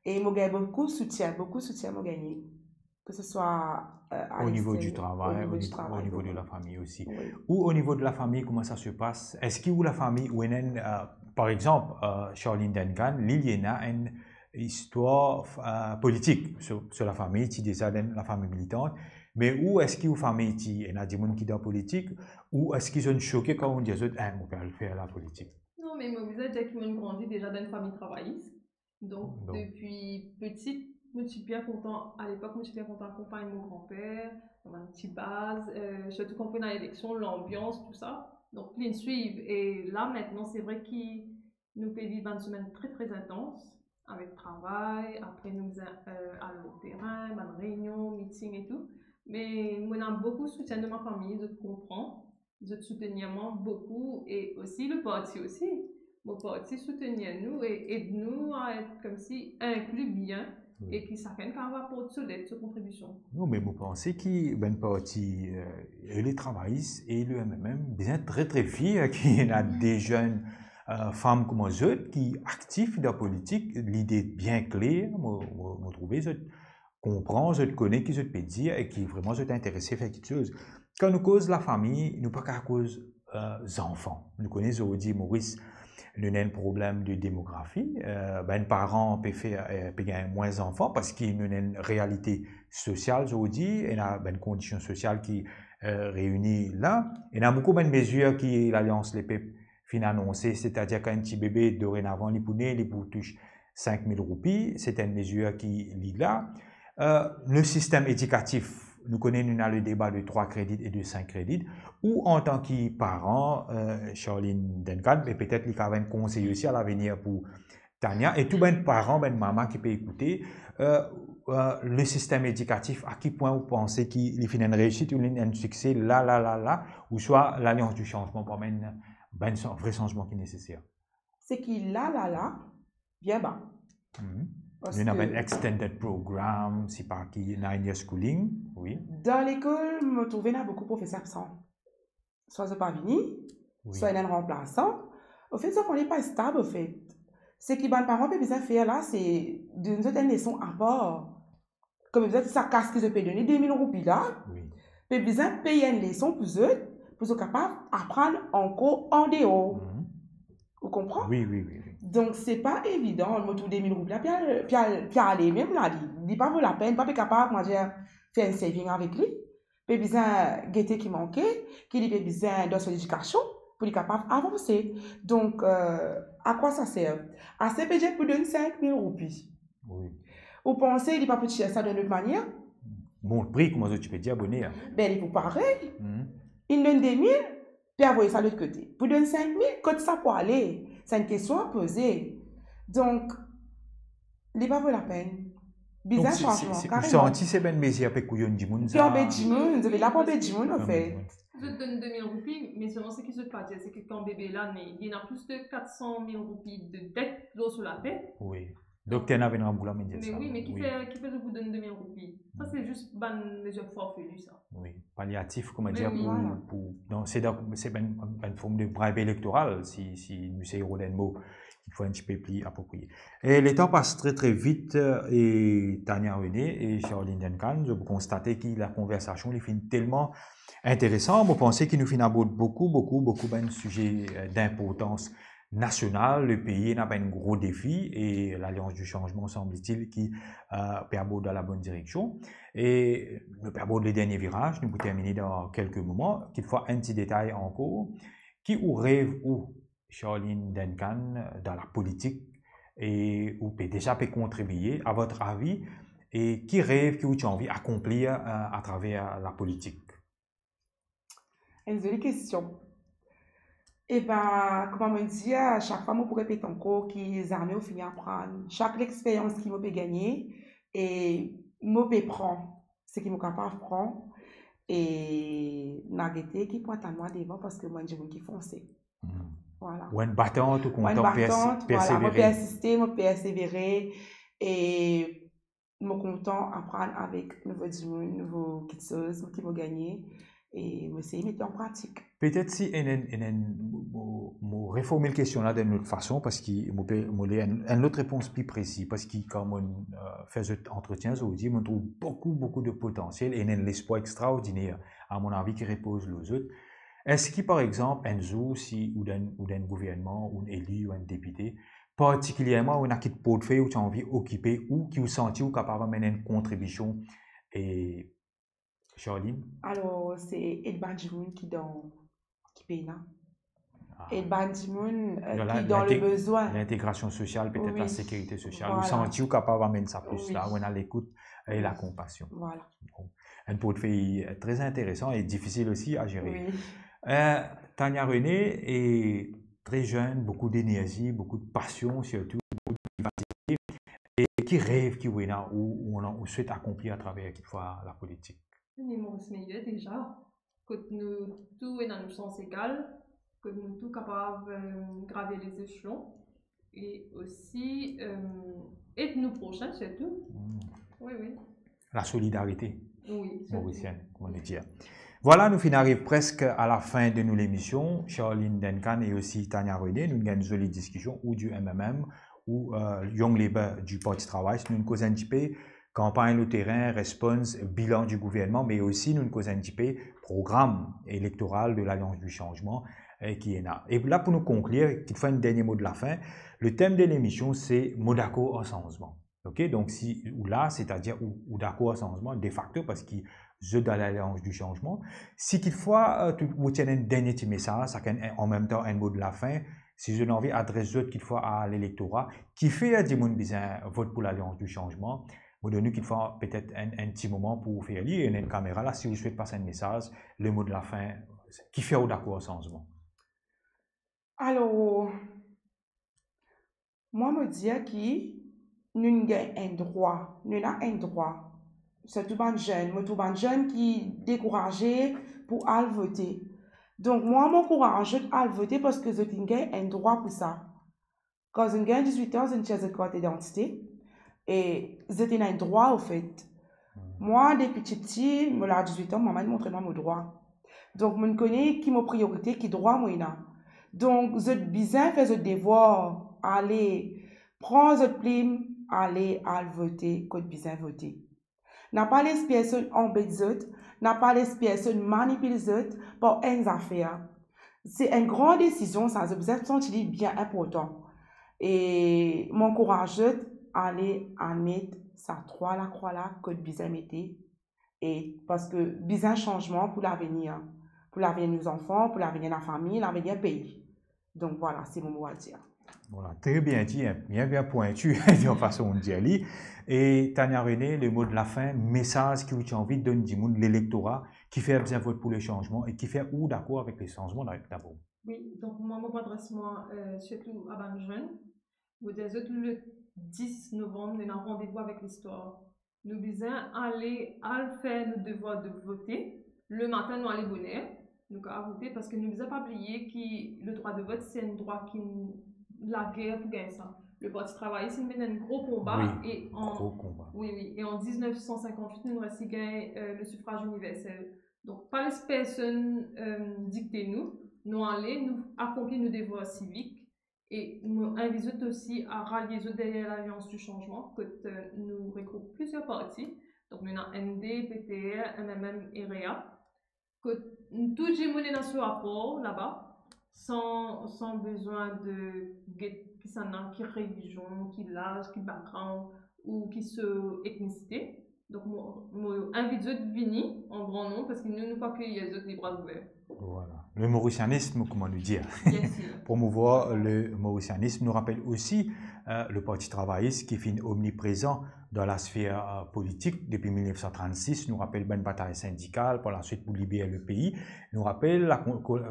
Et moi, j'ai beaucoup de soutien, moi, gagné. Que ce soit au niveau du travail, au niveau de la famille aussi. Oui. Ou au niveau de la famille, comment ça se passe? Est-ce que la famille, par exemple, Charline Duncan, Liliana, histoire politique sur la famille, qui déjà dans la famille militante. Mais où est-ce qu'il y a une famille qui est dans la politique, ou est-ce qu'ils sont choqués quand on dit mon père le fait à la politique? Non, mais moi, vous êtes qui m'ont grandi déjà dans une famille travailliste. Donc, depuis petite, je suis bien content. À l'époque, je suis bien content d'accompagner mon grand-père dans ma petite base. Surtout quand on fait dans l'élection, l'ambiance, tout ça. Donc, ils suivent. Et là, maintenant, c'est vrai qu'ils nous fait vivre une semaine très, très intense avec travail. Après, nous allons au terrain, bonne réunion, meeting et tout. Mais moi, on a beaucoup de soutien de ma famille, je comprends. Je soutenir moi beaucoup et aussi le parti aussi. Mon parti soutenir nous et aide-nous à être comme si inclus bien et qui chacun va apporter sa contribution. Non, mais vous pensez qu'il ben parti les travaillistes et le MMM bien très très fiers qu'il y a des jeunes femmes comme eux qui actifs dans la politique, l'idée bien claire, moi trouver je comprends, je connais qui je peux dire et qui vraiment je intéressé à faire quelque chose. Quand nous cause la famille, nous pas qu'à cause des enfants. Nous connaissons aujourd'hui Maurice, nous avons un problème de démographie. Ben parents peuvent gagner moins d'enfants parce qu'il y a une réalité sociale aujourd'hui, il y a une condition sociale qui réunit là. Il y a beaucoup de mesures qui l'Alliance Les Peuples fin annoncé, c'est-à-dire qu'un petit bébé dorénavant, il touche 5 000 roupies, c'est une mesure qui lit là. Le système éducatif, nous connaissons le débat de 3 crédits et de 5 crédits, ou en tant que parent, Charline Duncan, mais peut-être qu'il y a un conseil aussi à l'avenir pour Tania, et tout ben parent, ben maman qui peut écouter, le système éducatif, à quel point vous pensez qu'il finit une réussite ou un succès là, ou soit l'Alliance du changement pour amener un vrai changement qui est nécessaire. C'est qu'il bien bas. Il y a un extended programme, c'est pas qui 9-year schooling, oui. Dans l'école, je me trouvais beaucoup de professeurs absents. Soit je pas venu, soit il y a un remplaçant. Au fait, ça, on n'est pas stable, au fait. Ce que les parents peuvent faire là, c'est de nous donner une leçon à part. Comme ça, ça casse que je peux donner 2000 roupies là. Oui. Puis besoin payer une leçon pour eux, pour être capable d'apprendre encore en dehors. Vous comprenez? Oui. Donc, c'est pas évident, on me trouve 2000 roupies là, puis aller même là, il dit pas vaut la peine, pas capable, moi, j'ai fait un saving avec lui. Puis besoin guetter qui manquait, qui lui besoin de son éducation pour être capable d'avancer. Donc, à quoi ça sert? À ce budget pour donner 5000 roupies. Oui. Vous pensez qu'il n'est pas pour tirer ça d'une autre manière? Bon, le prix, comment tu peux dire abonné? Ben, il est pour pareil. Il donne 2000, puis envoyer ça de l'autre côté. Pour donner 5000, quand ça pour aller? C'est une question à poser. Donc, il n'est pas pour la peine. Bizarre changement. Vous sentez c'est bien mesure avec couillon du monde. Puis en Bédjimoun, vous avez là pour Bédjimoun en fait. Je te donne 2000 roupies, mais seulement ce qui se passe, c'est que quand bébé là né, il y en a plus de 400 000 roupies de dette l'eau sur la tête. Oui. Donc, tu as un boulot mais ça. Oui, mais qui fait de vous donner 2000 roupies? Ça, c'est juste une mesure forfelue, ça. Oui. Palliatif, comment dire, c'est une forme de bribe électorale, si nous essayons d'un mot. Il faut un petit peu plus approprié. Et le temps passe très très vite et Tania René et Charline Duncan, je peux constater que la conversation les finit tellement intéressant. Vous pensez qu'il nous finit aborde beaucoup de sujets d'importance nationale. Le pays n'a pas un gros défi et l'Alliance du changement, semble-t-il, qui peut aborder dans la bonne direction. Et nous peut aborder les derniers virages. Nous pouvons terminer dans quelques moments. Qu'il faut un petit détail encore. Qui ou rêve ou Charline Duncan dans la politique et ou peut déjà peut contribuer à votre avis et qui rêve, qui vous envie d'accomplir à travers la politique? Une jolie question. Et bien, comment me dire, à chaque fois, je pourrais répéter encore qu'ils les armées au fini à prendre. Chaque expérience qu'ils m'ont gagner et je peux prendre ce qu'ils m'ont capable de prendre et n'arrêter qui pointe à moi devant parce que moi, j'ai qui foncé. Voilà. Ou une battante ou content persévérer. Persister, me persévérer et me content apprendre avec nouveau quelque chose qui vont gagner et me essayer de mettre en pratique. Peut-être si on réformer la question là d'une autre façon parce qu'il me une autre réponse plus précise parce que quand on fait cet entretien, je vous dis, on trouve beaucoup de potentiel et un espoir extraordinaire à mon avis qui repose les autres. Est-ce que, par exemple, un jour, si ou d'un gouvernement, ou un élu, ou un député, particulièrement, on a quel portefeuille où tu as envie d'occuper ou qui vous senti ou capable de mener une contribution. Et Charline? Alors, c'est Edban Djimoun qui paye là. Ah. Edban Djimoun Dans qui dans le besoin. L'intégration sociale, peut-être Oui, la sécurité sociale. voilà. Vous senti ou capable d'amener ça plus Oui. là, on a l'écoute et la compassion. Voilà. Bon. Un portefeuille très intéressant et difficile aussi à gérer. Oui. Tania René est très jeune, beaucoup d'énergie, beaucoup de passion surtout, beaucoup de vivacité, et qui rêve, qui où on souhaite accomplir à travers la politique. Nous sommes déjà, que nous tous dans le sens égal, que nous tous capables de graver les échelons et aussi être nous prochains surtout. Oui, oui. La solidarité mauricienne, comment le dire. Voilà, nous arrivons presque à la fin de l'émission. Charline Duncan et aussi Tania René, nous avons une jolie discussion ou du MMM ou Young Labour du Parti Travail. Nous avons un petit peu campagne le terrain, réponse, bilan du gouvernement, mais aussi nous avons un petit peu programme électoral de l'Alliance du Changement qui est là. Et là, pour nous conclure, qu'il faut un dernier mot de la fin, le thème de l'émission, c'est Modaco en changement. Ok, donc si ou là, c'est-à-dire ou d'accord changement de facto parce qu'il je dans l'alliance du changement. Si toutefois vous tenez un dernier petit message, ça en même temps un mot de la fin. Si je n'envie adresser toutefois à l'électorat qui fait des gens bizarres vote pour l'alliance du changement, vous donnez qu'il faut peut-être un petit moment pour faire lire une caméra là. Si vous souhaitez passer un message, le mot de la fin, qui fait ou d'accord changement. Alors, moi me dire qui nous avons un droit, nous avons un droit. C'est tout le jeune qui découragé pour aller voter. Donc, moi, je m'encourage à voter parce que j'ai un droit pour ça. Quand j'ai 18 ans, j'ai une carte d'identité et j'ai un droit au fait. Moi, depuis petit, je l'ai 18 ans, maman m'a montré mon droit. Donc, je connais qui m'a priorité, qui droit moi. Donc, j'ai besoin de faire ce devoir, aller prendre cette prime, aller à voter, que besoin voter. N'a pas les personnes embêtées, n'a pas les personnes manipulées par une affaire. C'est une grande décision, ça se sentir bien important. Et mon courage aller à mettre ça trois la croix là que besoin mettre et parce que besoin changement pour l'avenir de nos enfants, pour l'avenir de la famille, l'avenir du pays. Donc voilà, c'est mon mot à dire. Voilà, très bien dit, bien pointu de façon de dire. Et Tania René, le mot de la fin, message que tu as envie de donner à l'électorat qui fait bien vote pour le changement et qui fait ou d'accord avec les changements d'abord. Oui, donc moi, je m'adresse surtout à les jeunes. Vous dites le 10 novembre, nous avons rendez-vous avec l'histoire. Nous disons aller faire nos devoirs de voter. Le matin, nous allons bonheur. Nous allons voter parce que nous ne devons pas oublier que le droit de vote, c'est un droit qui la guerre pour gagner ça. Le Parti Travail, c'est un gros combat. Oui, et gros combat. Oui. Et en 1958, nous avons gagné le suffrage universel. Donc, pas les personnes dictées nous allons nous accomplir nos devoirs civiques. Et nous invitons aussi à rallier derrière l'Alliance du Changement, que nous regroupe plusieurs partis. Donc, nous avons ND, PTR, MMM et REA. Que tout le monde est dans ce rapport là-bas, sans besoin de qui religion, qui l'âge, qui background ou qui se ethnicité. Donc, je invite à venir en grand nombre parce que nous pas qu'il y a d'autres bras ouverts. Voilà. Le mauricianisme, comment nous dire Yes, promouvoir le mauricianisme nous rappelle aussi le Parti travailliste qui est omniprésent dans la sphère politique depuis 1936, nous rappelle une bataille syndicale par la suite pour libérer le pays, nous rappelle la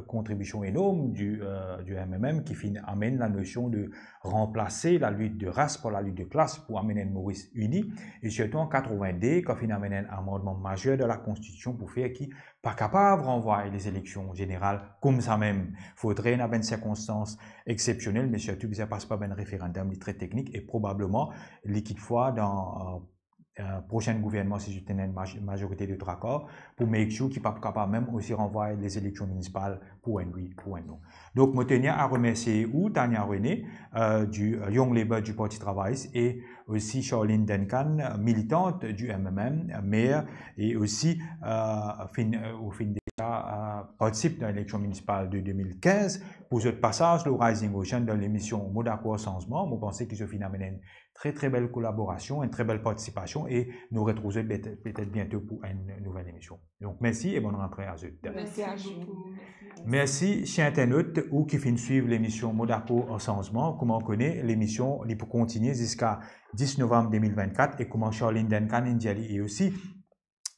contribution énorme du MMM qui amène la notion de remplacer la lutte de race par la lutte de classe pour amener une Maurice unie et surtout en 82 quand il amène un amendement majeur de la Constitution pour faire qui pas capable de renvoyer les élections générales comme ça même. Faudrait dans une circonstance exceptionnelle, mais surtout ça passe pas un référendum très technique et probablement l'équipe fois dans prochain gouvernement si je tenais une majorité de accords pour make sure qu'il n'est pas capable même aussi renvoyer les élections municipales pour un oui, pour un non. Donc, je tenais à remercier Tania René du Young Labour du Parti Travailliste et aussi Charline Duncan, militante du MMM, maire et aussi au fin participe dans l'élection municipale de 2015. Pour ce passage, le Rising Ocean dans l'émission Modaco Changement, je pense que ce phénomène une très très belle collaboration, une très belle participation et nous retrouvons peut-être bientôt pour une nouvelle émission. Donc merci et bonne rentrée à eux. Merci à vous. Merci, chers internautes ou qui finissent suivre l'émission Modaco en changement. Comme on connaît, l'émission peut continuer jusqu'à 10 novembre 2024 et comment Charline Duncan Ndiali et aussi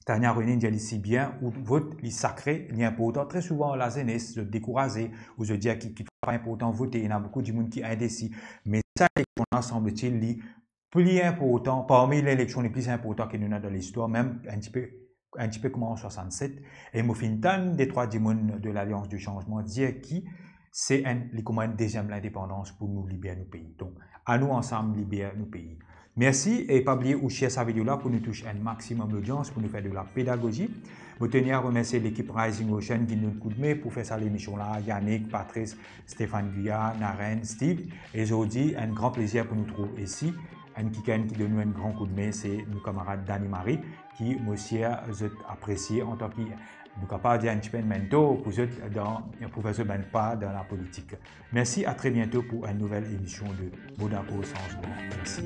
Tania René Ndiali si bien ou vote les sacré, l'important. Très souvent, la jeunesse se décourager ou se dire qu'il n'est pas important voter. Il y en a beaucoup de monde qui est indécis. Mais ça, l'élection, semble-t-il, plus important, parmi les élections les plus importantes que nous avons dans l'histoire, même un petit peu comme en 67. Et Mofintan, des trois démons de l'Alliance du Changement, dire qui c'est une deuxième l'indépendance pour nous libérer nos pays. Donc, à nous ensemble, libérer nos pays. Merci et pas oublier ou share sa vidéo là pour nous toucher un maximum d'audience, pour nous faire de la pédagogie. Je tenir à remercier l'équipe Rising Ocean qui nous coup de main pour faire ça l'émission là. Yannick, Patrice, Stéphane Guyard, Naren, Steve. Et aujourd'hui, un grand plaisir pour nous trouver ici. Un qui donne nous un grand coup de main, c'est nos camarades Dani Marie qui aussi apprécié en tant que nous capable de dire un petit peu de mentor pour faire pas dans la politique. Merci, à très bientôt pour une nouvelle émission de Modaco Changement. Merci.